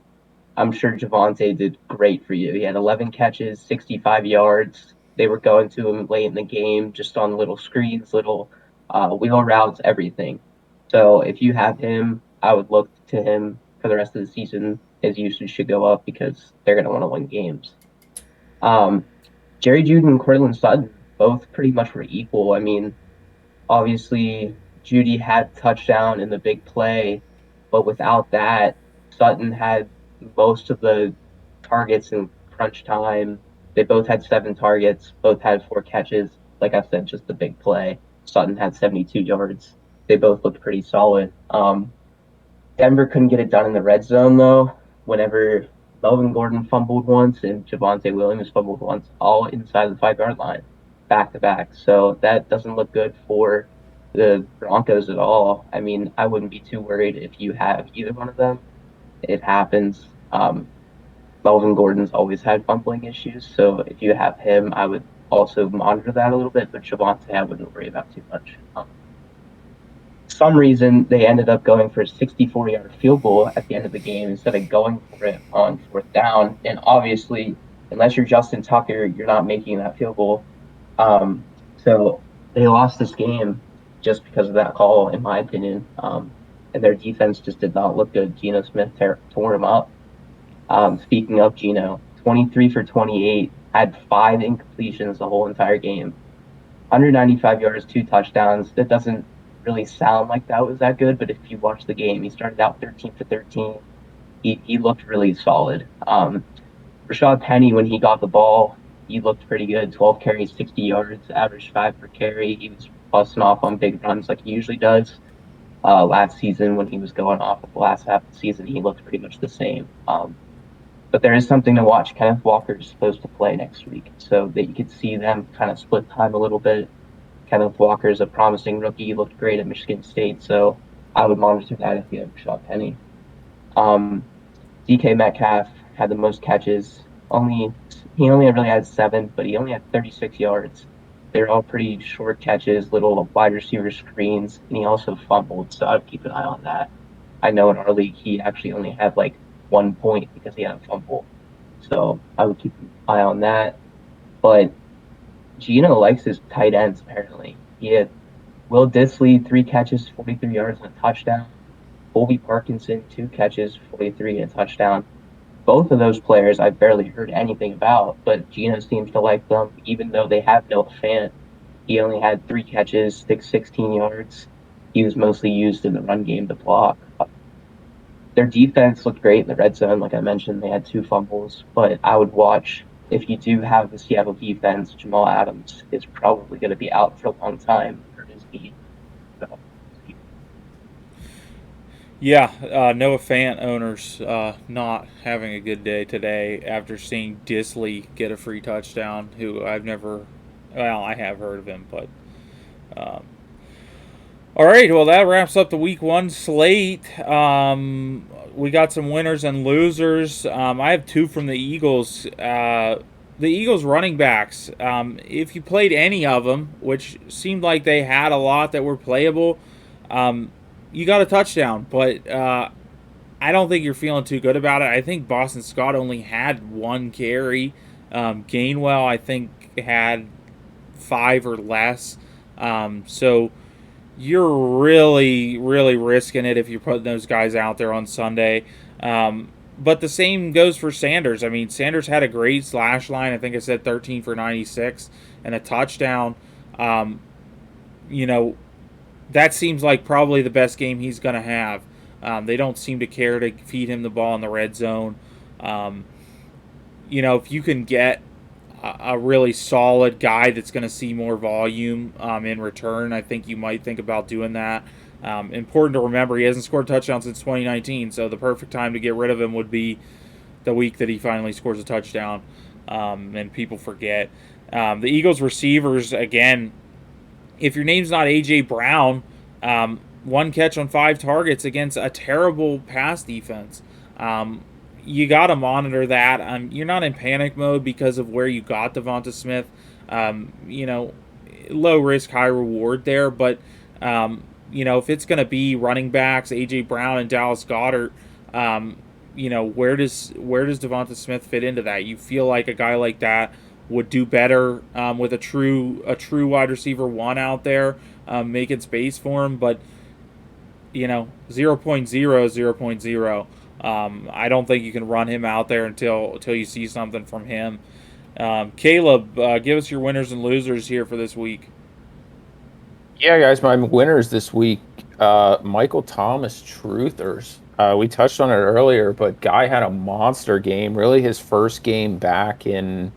I'm sure Javonte did great for you. He had 11 catches, 65 yards. They were going to him late in the game, just on little screens, little wheel routes, everything. So if you have him, I would look to him for the rest of the season. His usage should go up because they're going to want to win games. Um, Jerry Judy and Cortland Sutton both pretty much were equal. I mean, obviously, Judy had touchdown in the big play, but without that, Sutton had most of the targets in crunch time. They both had 7 targets, both had 4 catches. Like I said, just the big play. Sutton had 72 yards. They both looked pretty solid. Denver couldn't get it done in the red zone, though. Whenever Melvin Gordon fumbled once and Javonte Williams fumbled once, all inside the 5 yard line, back to back. So that doesn't look good for the Broncos at all. I mean, I wouldn't be too worried if you have either one of them. It happens. Melvin Gordon's always had fumbling issues, so if you have him, I would also monitor that a little bit. But Javonte, I wouldn't worry about too much. Some reason they ended up going for a 64-yard field goal at the end of the game instead of going for it on 4th down. And obviously, unless you're Justin Tucker, you're not making that field goal. So they lost this game just because of that call, in my opinion. And their defense just did not look good. Geno Smith tore him up. Speaking of Geno, 23 for 28, had 5 incompletions the whole entire game. 195 yards, 2 touchdowns. That doesn't really sound like that was that good, but if you watch the game, he started out 13 for 13. He looked really solid. Rashad Penny, when he got the ball, he looked pretty good. 12 carries, 60 yards, average 5 per carry. He was busting off on big runs like he usually does. Last season, when he was going off at the last half of the season, he looked pretty much the same. But there is something to watch. Kenneth Walker is supposed to play next week, so that you could see them kind of split time a little bit. Kenneth Walker is a promising rookie. He looked great at Michigan State, so I would monitor that if you have Rashad Penny. DK Metcalf had the most catches. He only really had 7, but he only had 36 yards. They're all pretty short catches, little wide receiver screens, and he also fumbled, so I'd keep an eye on that. I know in our league he actually only had like 1 point because he had a fumble, so I would keep an eye on that. But Geno likes his tight ends, apparently. He had Will Dissly, 3 catches, 43 yards, and a touchdown. Colby Parkinson, 2 catches, 43, and a touchdown. Both of those players I barely heard anything about, but Geno seems to like them, even though they have Noah Fant. He only had 3 catches, 16 yards. He was mostly used in the run game to block. Their defense looked great in the red zone. Like I mentioned, they had 2 fumbles, but I would watch. If you do have the Seattle defense, Jamal Adams is probably going to be out for a long time for his knee. So. Yeah, Noah Fant owners not having a good day today after seeing Disley get a free touchdown, who I have heard of him, but all right, well, that wraps up the week 1 slate. We got some winners and losers. I have 2 from the Eagles. The Eagles running backs, if you played any of them, which seemed like they had a lot that were playable, you got a touchdown. But I don't think you're feeling too good about it. I think Boston Scott only had 1 carry. Gainwell, I think, had 5 or less. So you're really, really risking it if you're putting those guys out there on Sunday. But the same goes for Sanders. I mean, Sanders had a great slash line. I think I said 13 for 96 and a touchdown. That seems like probably the best game he's going to have. They don't seem to care to feed him the ball in the red zone. If you can get a really solid guy that's going to see more volume in return, I think you might think about doing that. Important to remember, he hasn't scored a touchdown since 2019, so the perfect time to get rid of him would be the week that he finally scores a touchdown, and people forget. The Eagles receivers, again, if your name's not A.J. Brown, 1 catch on 5 targets against a terrible pass defense. You got to monitor that. You're not in panic mode because of where you got Devonta Smith. Low risk, high reward there, but if it's going to be running backs, A.J. Brown and Dallas Goedert, Where does Devonta Smith fit into that? You feel like a guy like that would do better with a true wide receiver one out there, making space for him, but 0.0 is 0.0. I don't think you can run him out there until you see something from him. Caleb, give us your winners and losers here for this week. Yeah, guys, my winners this week, Michael Thomas truthers. We touched on it earlier, but guy had a monster game, really his first game back in,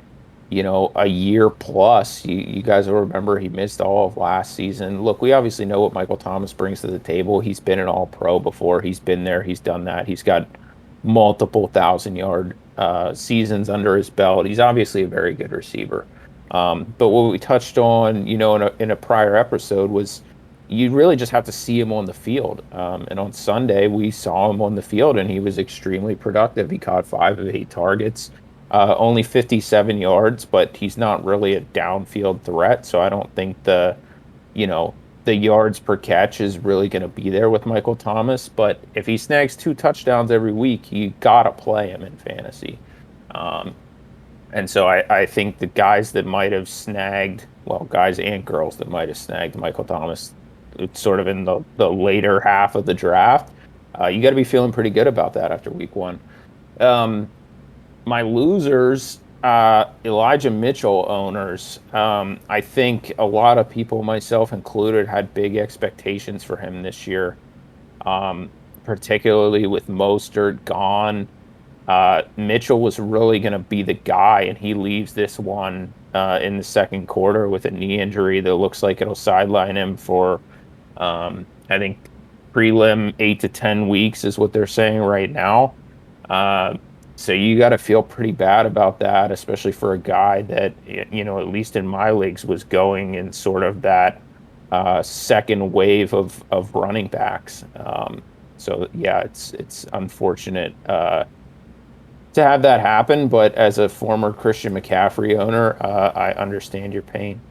a year plus. You guys will remember he missed all of last season. Look, we obviously know what Michael Thomas brings to the table. He's been an all-pro before. He's been there, he's done that. He's got multiple thousand-yard seasons under his belt. He's obviously a very good receiver. But what we touched on, in a prior episode was you really just have to see him on the field. And on Sunday, we saw him on the field, and he was extremely productive. He caught 5 of 8 targets, only 57 yards, but he's not really a downfield threat. So I don't think the yards per catch is really going to be there with Michael Thomas. But if he snags 2 touchdowns every week, you got to play him in fantasy. Um, and so I think the guys that might have snagged, well, guys and girls that might have snagged Michael Thomas sort of in the later half of the draft, you got to be feeling pretty good about that after week one. My losers, Elijah Mitchell owners, I think a lot of people, myself included, had big expectations for him this year, particularly with Mostert gone. Mitchell was really going to be the guy, and he leaves this one in the second quarter with a knee injury that looks like it'll sideline him for, I think, prelim 8 to 10 weeks is what they're saying right now. So you got to feel pretty bad about that, especially for a guy that, at least in my leagues, was going in sort of that second wave of running backs. So yeah, it's unfortunate to have that happen, but as a former Christian McCaffrey owner, I understand your pain.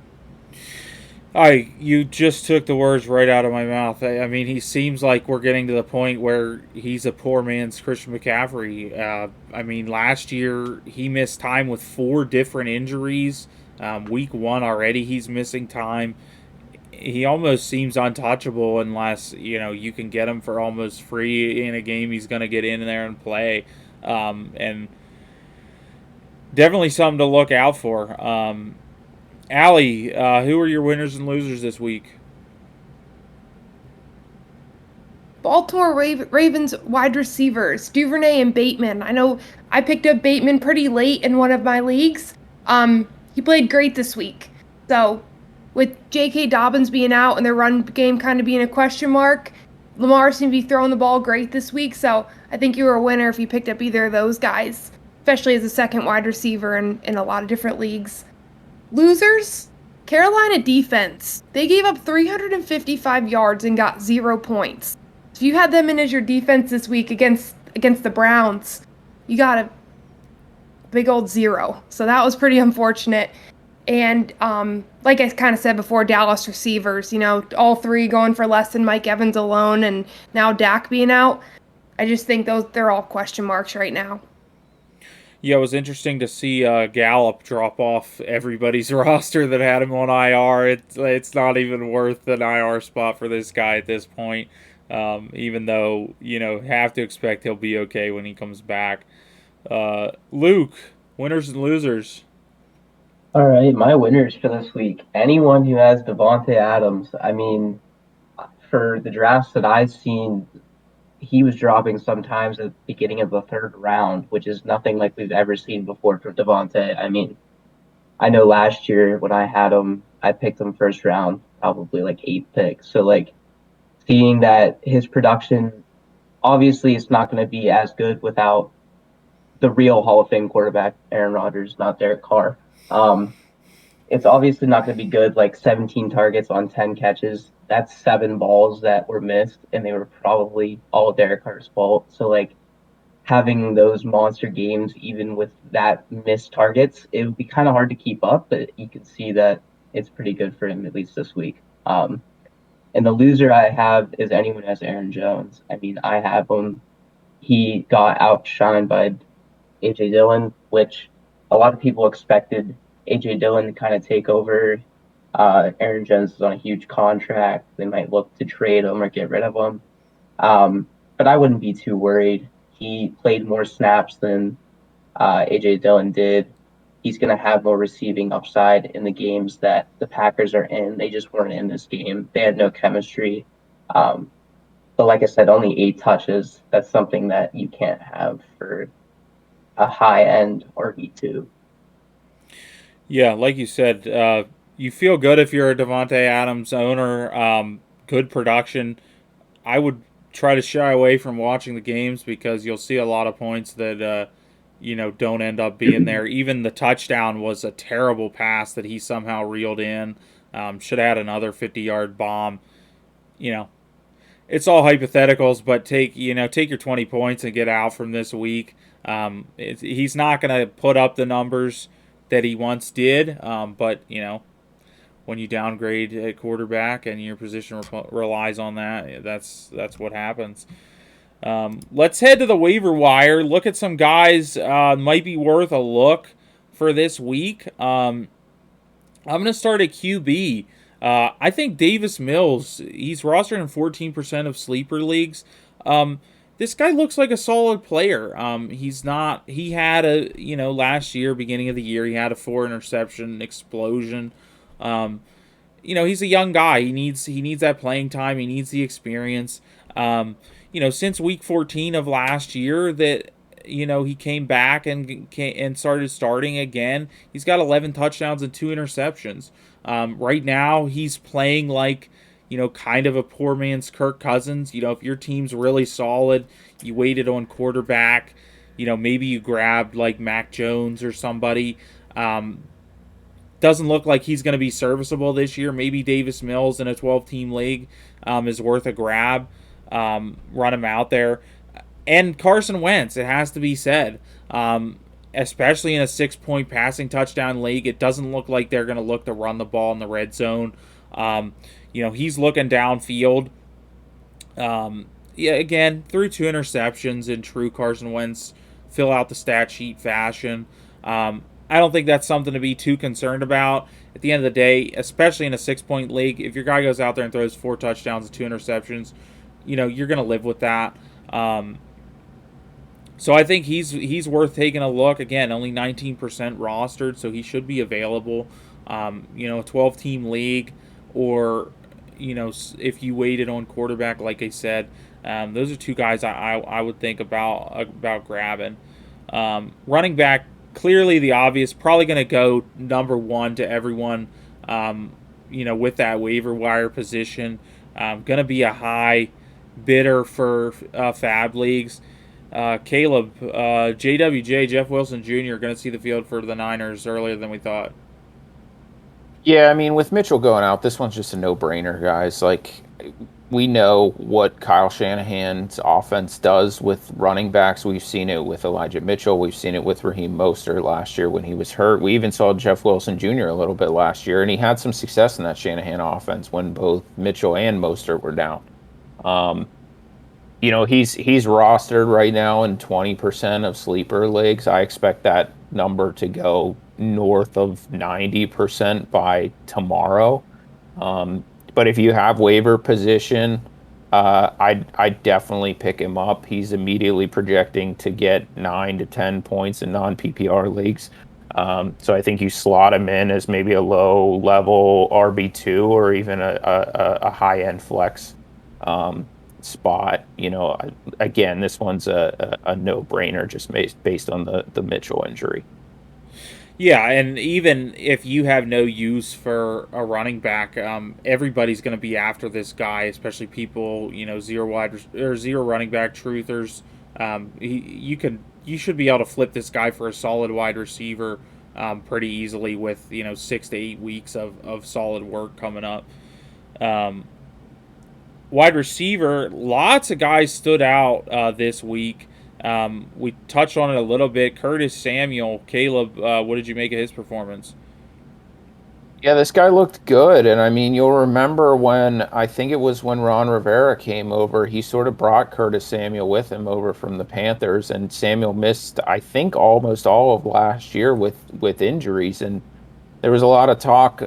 You just took the words right out of my mouth. I mean, he seems like we're getting to the point where he's a poor man's Christian McCaffrey. I mean, last year he missed time with 4 different injuries. Week 1 already, he's missing time. He almost seems untouchable unless you can get him for almost free in a game. He's going to get in there and play, and definitely something to look out for. Allie, who are your winners and losers this week? Baltimore Ravens wide receivers, Duvernay and Bateman. I know I picked up Bateman pretty late in one of my leagues. He played great this week. So, with J.K. Dobbins being out and their run game kind of being a question mark, Lamar seemed to be throwing the ball great this week. So, I think you were a winner if you picked up either of those guys, especially as a second wide receiver in a lot of different leagues. Losers, Carolina defense. They gave up 355 yards and got 0 points. If you had them in as your defense this week against the Browns, you got a big old 0. So that was pretty unfortunate. And like I kind of said before, Dallas receivers, all 3 going for less than Mike Evans alone, and now Dak being out. I just think they're all question marks right now. Yeah, it was interesting to see Gallup drop off everybody's roster that had him on IR. It's not even worth an IR spot for this guy at this point. Even though have to expect he'll be okay when he comes back. Luke, winners and losers. All right, my winners for this week. Anyone who has Devontae Adams. I mean, for the drafts that I've seen, he was dropping sometimes at the beginning of the 3rd round, which is nothing like we've ever seen before from Devontae. I mean, I know last year when I had him, I picked him 1st round, probably like 8th pick. So like seeing that his production, obviously it's not going to be as good without the real Hall of Fame quarterback, Aaron Rodgers, not Derek Carr. It's obviously not going to be good, like 17 targets on 10 catches. That's 7 balls that were missed, and they were probably all Derek Carr's fault. So, like, having those monster games, even with that missed targets, it would be kind of hard to keep up, but you can see that it's pretty good for him, at least this week. And the loser I have is anyone who has Aaron Jones. I mean, I have him he got outshined by AJ Dillon, which a lot of people expected AJ Dillon to kind of take over. Aaron Jones is on a huge contract. They might look to trade him or get rid of him. But I wouldn't be too worried. He played more snaps than AJ Dillon did. He's going to have more receiving upside in the games that the Packers are in. They just weren't in this game. They had no chemistry. Um, but like I said, only 8 touches. That's something that you can't have for a high end RB2. Yeah, like you said, you feel good if you're a Devontae Adams owner. Good production. I would try to shy away from watching the games because you'll see a lot of points that don't end up being there. Even the touchdown was a terrible pass that he somehow reeled in. Should have had another 50-yard bomb. You know, it's all hypotheticals, but take your 20 points and get out from this week. He's not going to put up the numbers that he once did, but when you downgrade a quarterback and your position relies on that, that's what happens. Let's head to the waiver wire. Look at some guys might be worth a look for this week. I'm going to start at QB. I think Davis Mills, he's rostered in 14% of sleeper leagues. This guy looks like a solid player. He's not. He had last year, beginning of the year, he had a 4-interception explosion. He's a young guy. He needs that playing time. He needs the experience. Since week 14 of last year that he came back and started starting again. He's got 11 touchdowns and 2 interceptions. Right now, he's playing like kind of a poor man's Kirk Cousins. If your team's really solid, you waited on quarterback. Maybe you grabbed like Mac Jones or somebody. Doesn't look like he's going to be serviceable this year. Maybe Davis Mills in a 12-team league is worth a grab. Run him out there. And Carson Wentz, it has to be said, especially in a 6-point passing touchdown league, it doesn't look like they're going to look to run the ball in the red zone. He's looking downfield. Again, threw 2 interceptions in true Carson Wentz fill out the stat sheet fashion. I don't think that's something to be too concerned about. At the end of the day, especially in a 6-point league, if your guy goes out there and throws 4 touchdowns and 2 interceptions, you're going to live with that. So I think he's worth taking a look. Again, only 19% rostered, so he should be available. A 12-team league, or if you waited on quarterback, like I said, those are 2 guys I would think about grabbing. Running back, clearly the obvious, probably going to go number 1 to everyone. With that waiver wire position, going to be a high bidder for fab leagues. Caleb, JWJ, Jeff Wilson Jr. going to see the field for the Niners earlier than we thought. Yeah, I mean, with Mitchell going out, this one's just a no-brainer, guys. Like, we know what Kyle Shanahan's offense does with running backs. We've seen it with Elijah Mitchell. We've seen it with Raheem Mostert last year when he was hurt. We even saw Jeff Wilson Jr. a little bit last year, and he had some success in that Shanahan offense when both Mitchell and Mostert were down. He's rostered right now in 20% of sleeper leagues. I expect that number to go north of 90% by tomorrow. But if you have waiver position, I'd definitely pick him up. He's immediately projecting to get 9 to 10 points in non-PPR leagues. So I think you slot him in as maybe a low-level RB2 or even a high-end flex spot. Again, this one's a no-brainer just based on the Mitchell injury. Yeah, and even if you have no use for a running back, everybody's going to be after this guy, especially people, zero running back truthers. You should be able to flip this guy for a solid wide receiver pretty easily with 6 to 8 weeks of solid work coming up. Wide receiver, lots of guys stood out this week. We touched on it a little bit. Curtis Samuel, Caleb, what did you make of his performance? Yeah, this guy looked good. And I mean, you'll remember when I think it was when Ron Rivera came over, he sort of brought Curtis Samuel with him over from the Panthers, and Samuel missed, I think, almost all of last year with injuries. And there was a lot of talk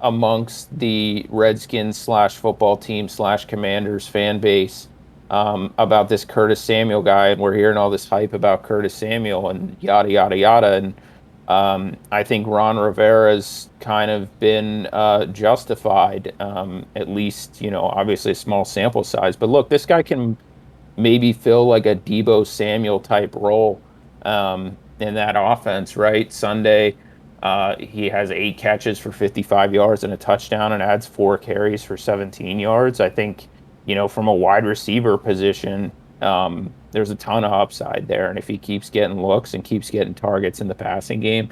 amongst the Redskins slash football team slash Commanders fan base about this Curtis Samuel guy, and we're hearing all this hype about Curtis Samuel and yada yada yada. And I think Ron Rivera's kind of been justified, at least, obviously a small sample size. But look, this guy can maybe fill like a Debo Samuel type role in that offense, right? Sunday, he has 8 catches for 55 yards and a touchdown and adds 4 carries for 17 yards. I think, from a wide receiver position, there's a ton of upside there. And if he keeps getting looks and keeps getting targets in the passing game,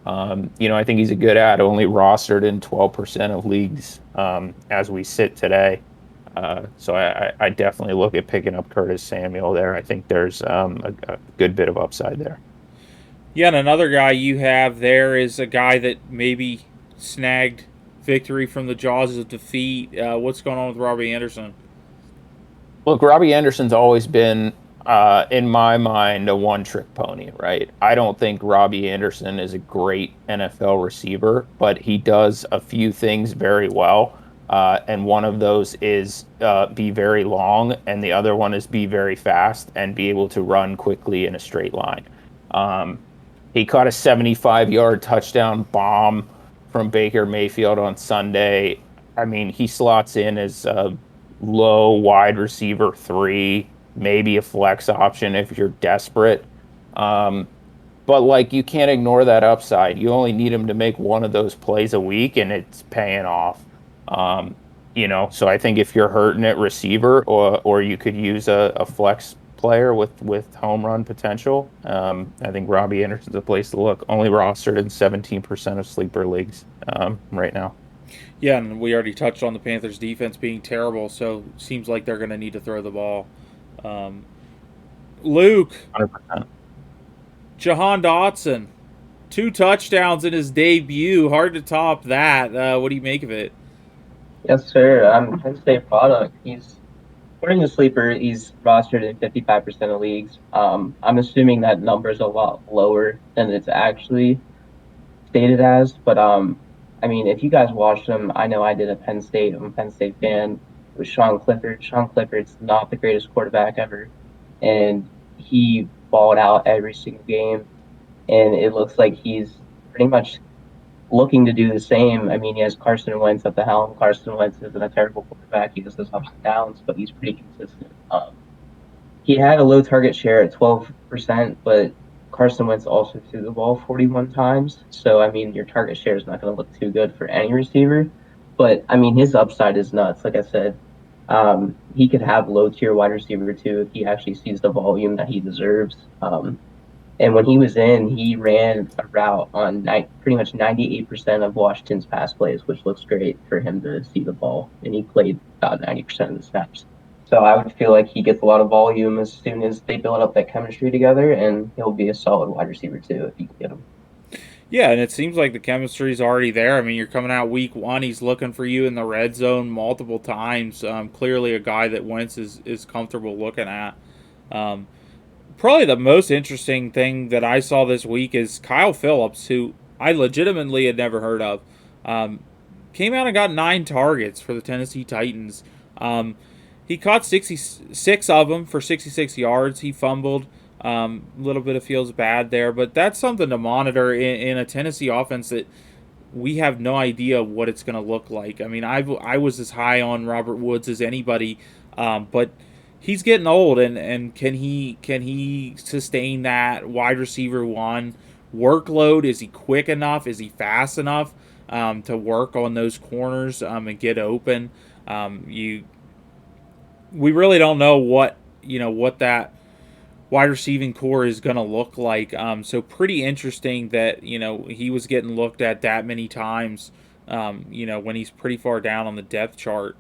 I think he's a good ad, only rostered in 12% of leagues as we sit today. So I definitely look at picking up Curtis Samuel there. I think there's a good bit of upside there. Yeah, and another guy you have there is a guy that maybe snagged victory from the jaws of defeat. What's going on with Robbie Anderson? Look, Robbie Anderson's always been, in my mind, a one-trick pony, right? I don't think Robbie Anderson is a great NFL receiver, but he does a few things very well. And one of those is be very long, and the other one is be very fast and be able to run quickly in a straight line. Um, he caught a 75-yard touchdown bomb from Baker Mayfield on Sunday. I mean, he slots in as a low wide receiver 3, maybe a flex option if you're desperate. Um, but like you can't ignore that upside. You only need him to make one of those plays a week and it's paying off. Um, so I think if you're hurting at receiver or you could use a flex player with home run potential, I think Robbie Anderson's a place to look. Only rostered in 17% of sleeper leagues right now. Yeah, and we already touched on the Panthers' defense being terrible, so seems like they're going to need to throw the ball. Um, Luke, 100%. Jahan Dotson, 2 touchdowns in his debut. Hard to top that. What do you make of it? Yes, sir. I'm Penn State product. He's according to Sleeper, he's rostered in 55% of leagues. I'm assuming that number is a lot lower than it's actually stated as, but I mean, if you guys watched him, I know I did at Penn State. I'm a Penn State fan. It was Sean Clifford. Sean Clifford's not the greatest quarterback ever, and he balled out every single game. And it looks like he's pretty much looking to do the same. I mean, he has Carson Wentz at the helm. Carson Wentz isn't a terrible quarterback. He has those ups and downs, but he's pretty consistent. He had a low target share at 12%, but Carson Wentz also threw the ball 41 times. So, I mean, your target share is not going to look too good for any receiver. But, I mean, his upside is nuts. Like I said, he could have low tier wide receiver too if he actually sees the volume that he deserves. And when he was in, he ran a route on pretty much 98% of Washington's pass plays, which looks great for him to see the ball. And he played about 90% of the snaps. So I would feel like he gets a lot of volume as soon as they build up that chemistry together, and he'll be a solid wide receiver too if you can get him. Yeah, and it seems like the chemistry's already there. I mean, you're coming out week one. He's looking for you in the red zone multiple times. Clearly, a guy that Wentz is comfortable looking at. Um, Probably the most interesting thing that I saw this week is Kyle Phillips, who I legitimately had never heard of. Um, Came out and got 9 targets for the Tennessee Titans. He caught 66 of them for 66 yards. He fumbled. A little bit of feels bad there, but that's something to monitor in a Tennessee offense that we have no idea what it's going to look like. I mean, I was as high on Robert Woods as anybody, but he's getting old, and can he sustain that wide receiver one workload? Is he quick enough? Is he fast enough to work on those corners and get open? We really don't know what that wide receiving core is going to look like. So pretty interesting that he was getting looked at that many times. When he's pretty far down on the depth chart.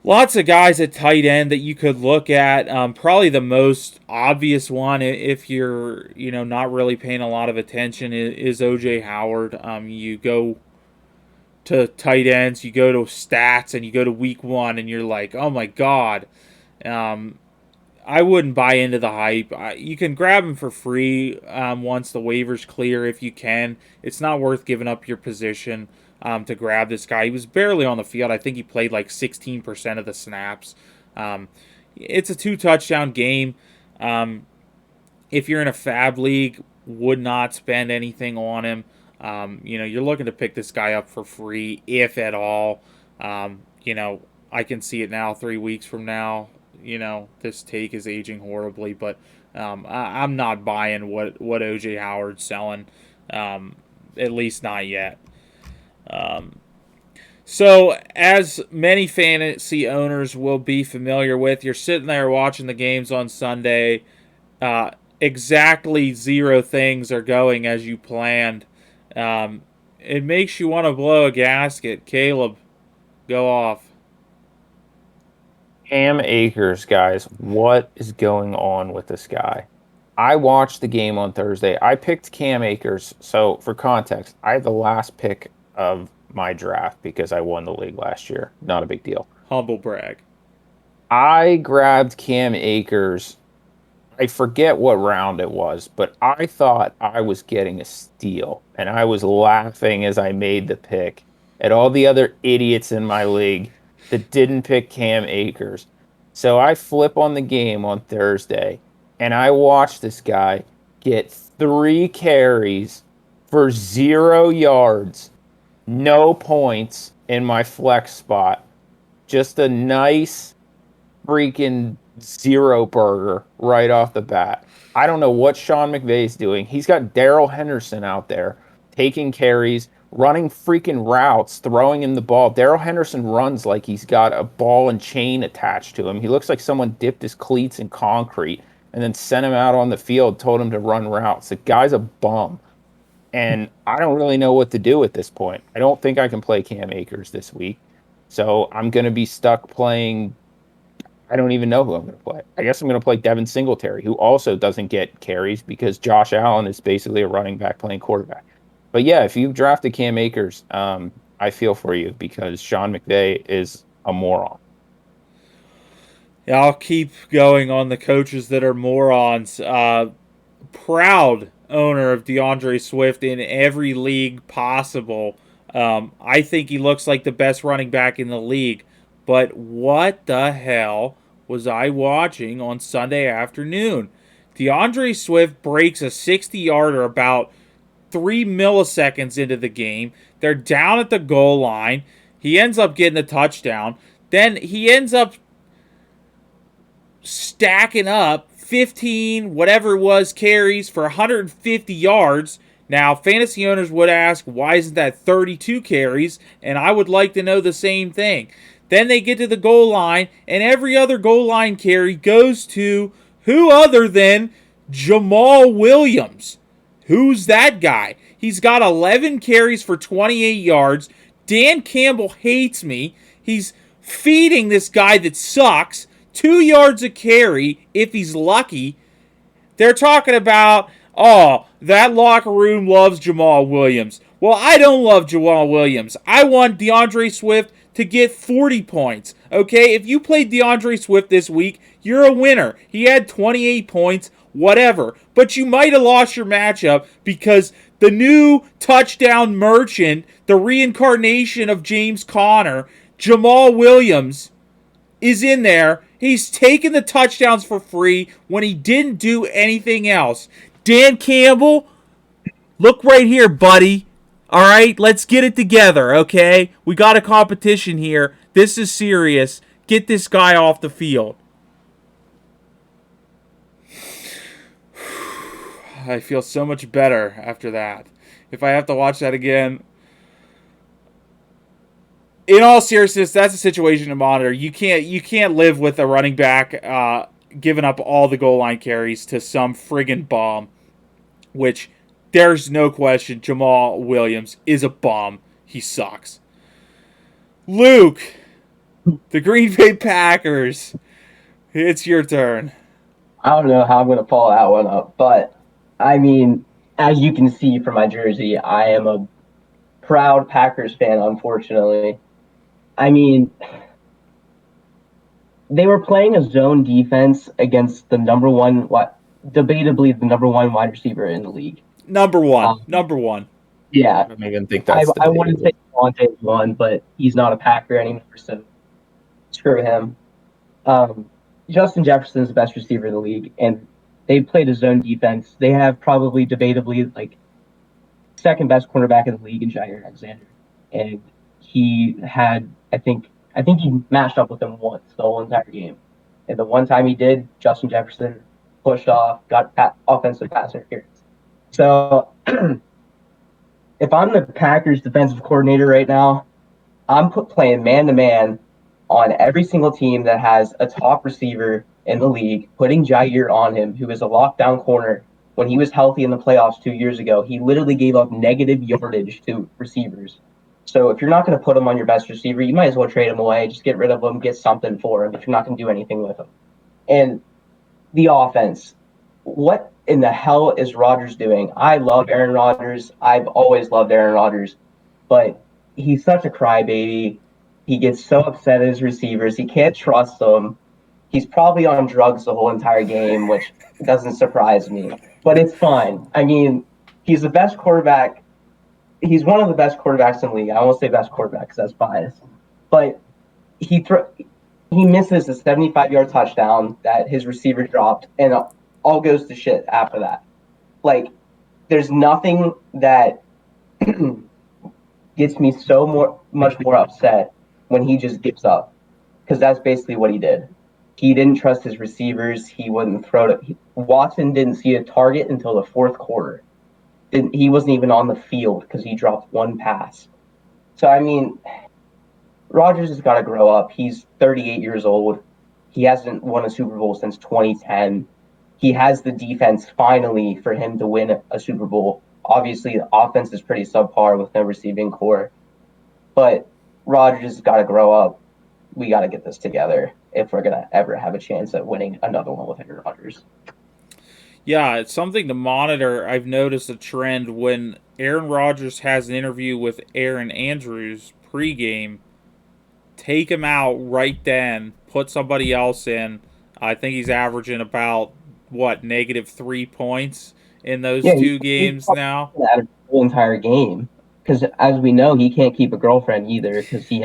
Lots of guys at tight end that you could look at. Probably the most obvious one, if you're not really paying a lot of attention, is OJ Howard. You go to tight ends, you go to stats, and you go to week 1, and you're like, oh my god. I wouldn't buy into the hype. You can grab him for free once the waivers clear if you can. It's not worth giving up your position to grab this guy. He was barely on the field. I think he played like 16% of the snaps. It's a 2-touchdown game. If you're in a fab league, would not spend anything on him. You're looking to pick this guy up for free, if at all. I can see it now 3 weeks from now. This take is aging horribly, but I'm not buying what OJ Howard's selling, at least not yet. So, as many fantasy owners will be familiar with, you're sitting there watching the games on Sunday. Exactly 0 things are going as you planned. It makes you want to blow a gasket. Caleb, go off. Cam Akers, guys, what is going on with this guy? I watched the game on Thursday. I picked Cam Akers. So, for context, I had the last pick of my draft because I won the league last year. Not a big deal. Humble brag. I grabbed Cam Akers. I forget what round it was, but I thought I was getting a steal. And I was laughing as I made the pick at all the other idiots in my league that didn't pick Cam Akers. So I flip on the game on Thursday, and I watch this guy get 3 carries for 0 yards, no points in my flex spot. Just a nice freaking 0 burger right off the bat. I don't know what Sean McVay's doing. He's got Darrell Henderson out there taking carries, running freaking routes, throwing him the ball. Darrell Henderson runs like he's got a ball and chain attached to him. He looks like someone dipped his cleats in concrete and then sent him out on the field, told him to run routes. The guy's a bum. And I don't really know what to do at this point. I don't think I can play Cam Akers this week. So I'm going to be stuck playing. I don't even know who I'm going to play. I guess I'm going to play Devin Singletary, who also doesn't get carries because Josh Allen is basically a running back playing quarterback. But yeah, if you've drafted Cam Akers, I feel for you because Sean McVay is a moron. Yeah, I'll keep going on the coaches that are morons. Proud owner of DeAndre Swift in every league possible. I think he looks like the best running back in the league. But what the hell was I watching on Sunday afternoon? DeAndre Swift breaks a 60-yarder about 3 milliseconds into the game. They're down at the goal line. He ends up getting a touchdown. Then he ends up stacking up 15, whatever it was, carries for 150 yards. Now, fantasy owners would ask, why isn't that 32 carries? And I would like to know the same thing. Then they get to the goal line, and every other goal line carry goes to who other than Jamal Williams. Who's that guy? He's got 11 carries for 28 yards. Dan Campbell hates me. He's feeding this guy that sucks 2 yards a carry if he's lucky. They're talking about, oh, that locker room loves Jamal Williams. Well, I don't love Jamal Williams. I want DeAndre Swift to get 40 points. Okay, if you played DeAndre Swift this week, you're a winner. He had 28 points, whatever. But you might have lost your matchup because the new touchdown merchant, the reincarnation of James Conner, Jamal Williams, is in there. He's taking the touchdowns for free when he didn't do anything else. Dan Campbell, look right here, buddy. All right, let's get it together, okay? We got a competition here. This is serious. Get this guy off the field. I feel so much better after that. If I have to watch that again. In all seriousness, that's a situation to monitor. You can't live with a running back giving up all the goal line carries to some friggin' bomb, which there's no question Jamal Williams is a bomb. He sucks. Luke, The Green Bay Packers. It's your turn. I don't know how I'm going to follow that one up, but I mean, as you can see from my jersey, I am a proud Packers fan, unfortunately. I mean, they were playing a zone defense against the number one, debatably the number one wide receiver in the league. Number one. Um, Number one. yeah, I don't even think I, that's I want to debatable. say Devontae won, but he's not a Packer anymore, so screw him. Um, Justin Jefferson is the best receiver in the league, and they played a zone defense. They have probably debatably like second best cornerback in the league in Jair Alexander, and he had I think he matched up with him once the whole entire game, and the one time he did, Justin Jefferson pushed off, got offensive pass interference. So if I'm the Packers defensive coordinator right now, I'm playing man to man on every single team that has a top receiver in the league, putting Jair on him, who is a lockdown corner. When he was healthy in the playoffs 2 years ago, he literally gave up negative yardage to receivers. So if you're not going to put him on your best receiver, you might as well trade him away. Just get rid of him, get something for him if you're not going to do anything with him. And the offense, what in the hell is Rodgers doing? I love Aaron Rodgers. I've always loved Aaron Rodgers, but he's such a crybaby. He gets so upset at his receivers. He can't trust them. He's probably on drugs the whole entire game, which doesn't surprise me. But it's fine. I mean, he's the best quarterback. He's one of the best quarterbacks in the league. I won't say best quarterback because that's biased. But he he misses a 75-yard touchdown that his receiver dropped, and all goes to shit after that. Like, there's nothing that gets me much more upset when he just gives up, because that's basically what he did. He didn't trust his receivers. He wouldn't throw it. Watson didn't see a target until the fourth quarter. He wasn't even on the field because he dropped one pass. So, I mean, Rodgers has got to grow up. He's 38 years old. He hasn't won a Super Bowl since 2010. He has the defense finally for him to win a Super Bowl. Obviously, the offense is pretty subpar with no receiving core. But Rodgers has got to grow up. We got to get this together if we're going to ever have a chance at winning another one with Aaron Rodgers. Yeah, it's something to monitor. I've noticed a trend when Aaron Rodgers has an interview with Aaron Andrews pregame. Take him out right then. Put somebody else in. I think he's averaging about -3 points in those Yeah, two he's games now. that the whole entire game. Because as we know, he can't keep a girlfriend either. Because he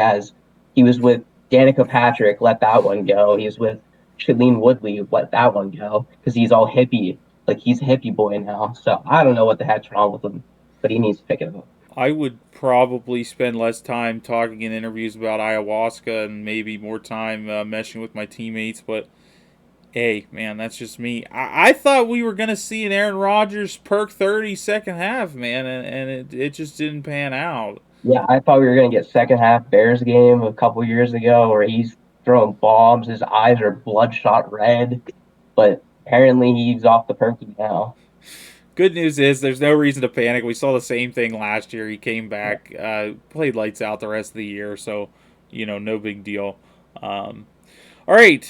was with Danica Patrick, let that one go. He was with Shailene Woodley, let that one go. Because he's all hippie, like he's a hippie boy now. So I don't know what the heck's wrong with him, but he needs to pick it up. I would probably spend less time talking in interviews about ayahuasca and maybe more time meshing with my teammates, but hey, man, that's just me. I thought we were going to see an Aaron Rodgers perk 30 second half, man, and it just didn't pan out. Yeah, I thought we were gonna get second half Bears game a couple years ago where he's throwing bombs, his eyes are bloodshot red, but apparently he's off the perky now. Good news is there's no reason to panic. We saw the same thing last year. He came back, played lights out the rest of the year, so, no big deal. All right,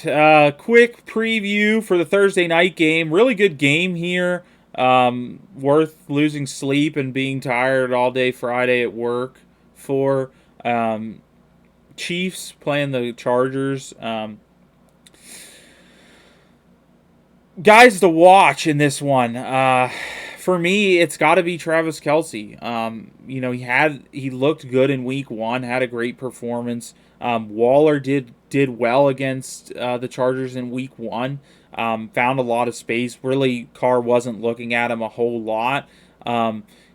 quick preview for the Thursday night game. Really good game here. Worth losing sleep and being tired all day Friday at work for. Chiefs playing the Chargers. Guys to watch in this one. For me, it's got to be Travis Kelce. He looked good in Week 1, had a great performance. Waller did well against the Chargers in Week 1. Found a lot of space. Really, Carr wasn't looking at him a whole lot.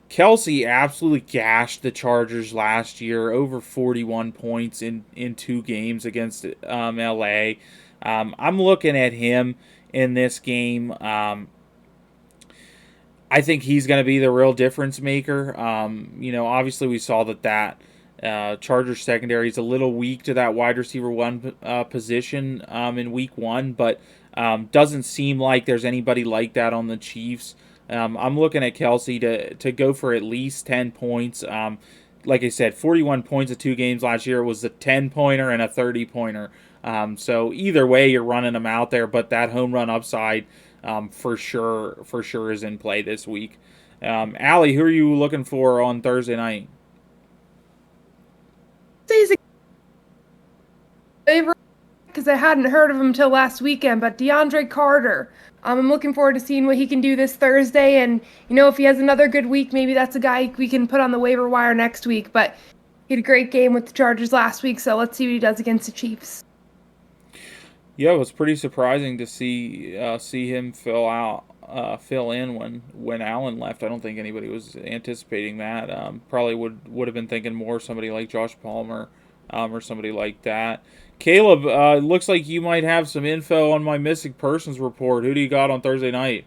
Kelce absolutely gashed the Chargers last year, over 41 points in 2 games against LA. I'm looking at him in this game. I think he's going to be the real difference maker. Obviously we saw that Chargers secondary is a little weak to that wide receiver 1 position in Week 1, but doesn't seem like there's anybody like that on the Chiefs. I'm looking at Kelce to go for at least 10 points. like I said, 41 points of 2 games last year. It was a 10-pointer and a 30-pointer. So either way, you're running him out there, but that home run upside for sure is in play this week. Allie, who are you looking for on Thursday night? He's a favorite because I hadn't heard of him till last weekend, but DeAndre Carter. I'm looking forward to seeing what he can do this Thursday, and if he has another good week, maybe that's a guy we can put on the waiver wire next week. But he had a great game with the Chargers last week, so let's see what he does against the Chiefs. Yeah, it was pretty surprising to see him fill in when Allen left. I don't think anybody was anticipating that. Probably would have been thinking more somebody like Josh Palmer or somebody like that. Caleb, looks like you might have some info on my missing persons report. Who do you got on Thursday night?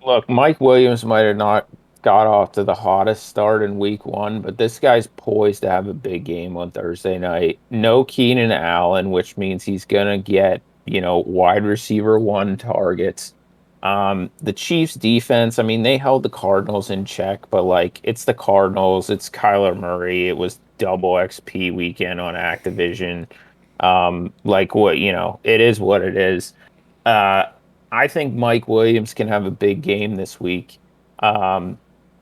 Look, Mike Williams might have not got off to the hottest start in week one, but this guy's poised to have a big game on Thursday night. No Keenan Allen, which means he's gonna get, wide receiver one targets. The Chiefs defense, I mean, they held the Cardinals in check, but like it's the Cardinals, it's Kyler Murray. It was double XP weekend on Activision. Like what, it is what it is. Uh, I think Mike Williams can have a big game this week. Um,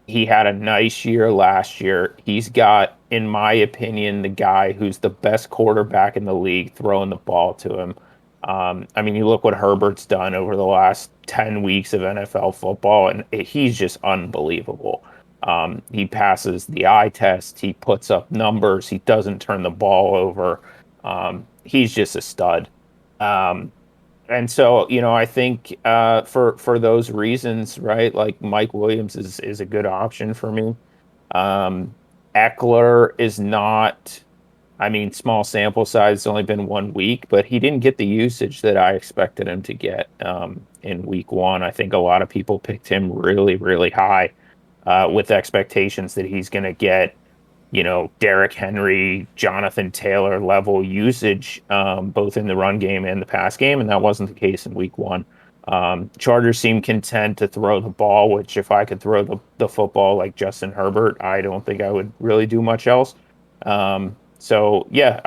he had a nice year last year. He's got, in my opinion, the guy who's the best quarterback in the league throwing the ball to him. I mean, you look what Herbert's done over the last 10 weeks of NFL football, and he's just unbelievable. He passes the eye test, he puts up numbers, he doesn't turn the ball over. He's just a stud. Um, and so, I think for those reasons, right? Like Mike Williams is a good option for me. Um, Eckler is not. I mean, small sample size. It's only been 1 week, but he didn't get the usage that I expected him to get in week one. I think a lot of people picked him really, really high with expectations that he's going to get Derrick Henry, Jonathan Taylor level usage, both in the run game and the pass game, and that wasn't the case in week one. Chargers seem content to throw the ball, which if I could throw the football like Justin Herbert, I don't think I would really do much else. So yeah,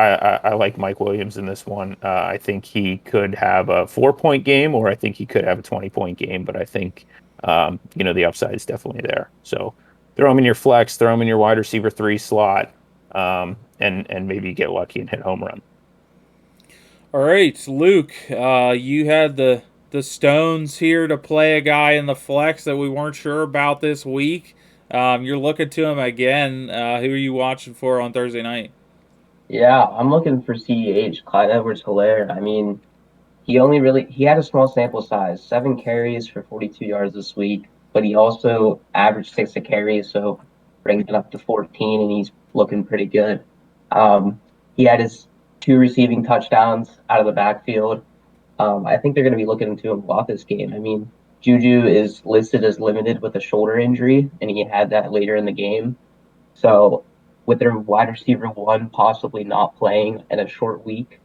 I like Mike Williams in this one. I think he could have a 4-point game, or I think he could have a 20-point game, but I think the upside is definitely there. So throw him in your flex, throw him in your wide receiver 3 slot, and maybe get lucky and hit home run. All right, Luke, you had the stones here to play a guy in the flex that we weren't sure about this week. You're looking to him again. Who are you watching for on Thursday night? Yeah, I'm looking for CEH, Clyde Edwards-Helaire. I mean, he had a small sample size, 7 carries for 42 yards this week, but he also averaged 6 a carry, so bringing it up to 14, and he's looking pretty good. He had his 2 receiving touchdowns out of the backfield. I think they're going to be looking into him a lot this game. I mean, Juju is listed as limited with a shoulder injury, and he had that later in the game. So with their wide receiver one possibly not playing in a short week,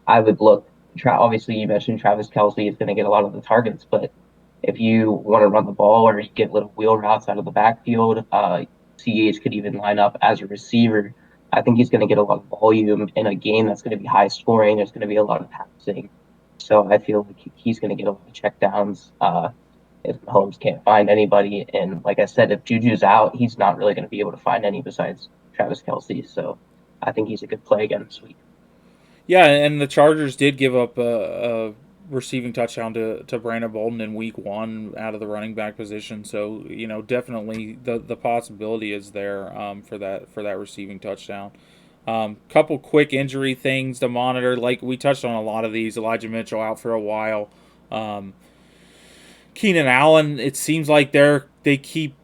I would look. Obviously, you mentioned Travis Kelce is going to get a lot of the targets, but if you want to run the ball or you get little wheel routes out of the backfield, CH could even line up as a receiver. I think he's going to get a lot of volume in a game that's going to be high scoring. There's going to be a lot of passing. So I feel like he's going to get a lot of checkdowns if Mahomes can't find anybody. And like I said, if Juju's out, he's not really going to be able to find any besides Travis Kelce. So I think he's a good play again this week. Yeah, and the Chargers did give up a receiving touchdown to Brandon Bolden in week one out of the running back position. So, definitely the possibility is there for that receiving touchdown. Couple quick injury things to monitor. Like we touched on a lot of these. Elijah Mitchell out for a while. Keenan Allen, it seems like they keep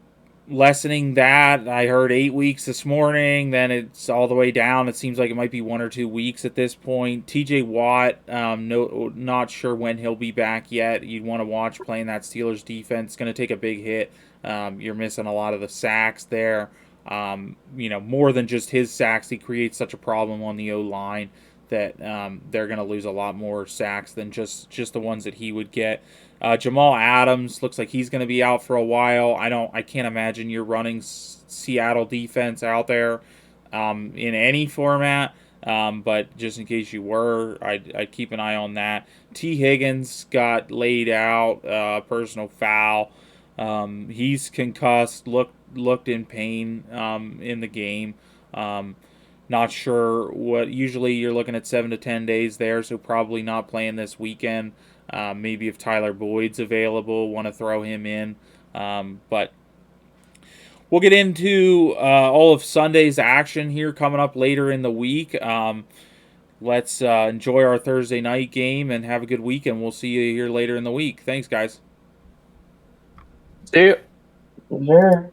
lessening that. I heard 8 weeks this morning, then it's all the way down. It seems like it might be 1 or 2 weeks at this point. TJ Watt, not sure when he'll be back yet. You'd want to watch playing that Steelers defense. It's going to take a big hit. You're missing a lot of the sacks there. More than just his sacks, he creates such a problem on the O-line that they're going to lose a lot more sacks than just the ones that he would get. Jamal Adams looks like he's going to be out for a while. I can't imagine you're running Seattle defense out there in any format. But just in case you were, I'd keep an eye on that. T. Higgins got laid out, personal foul. He's concussed, looked in pain in the game. Not sure what. Usually you're looking at 7 to 10 days there, so probably not playing this weekend. Maybe if Tyler Boyd's available, want to throw him in. But we'll get into all of Sunday's action here coming up later in the week. Let's enjoy our Thursday night game and have a good weekend. We'll see you here later in the week. Thanks, guys. See you. Sure.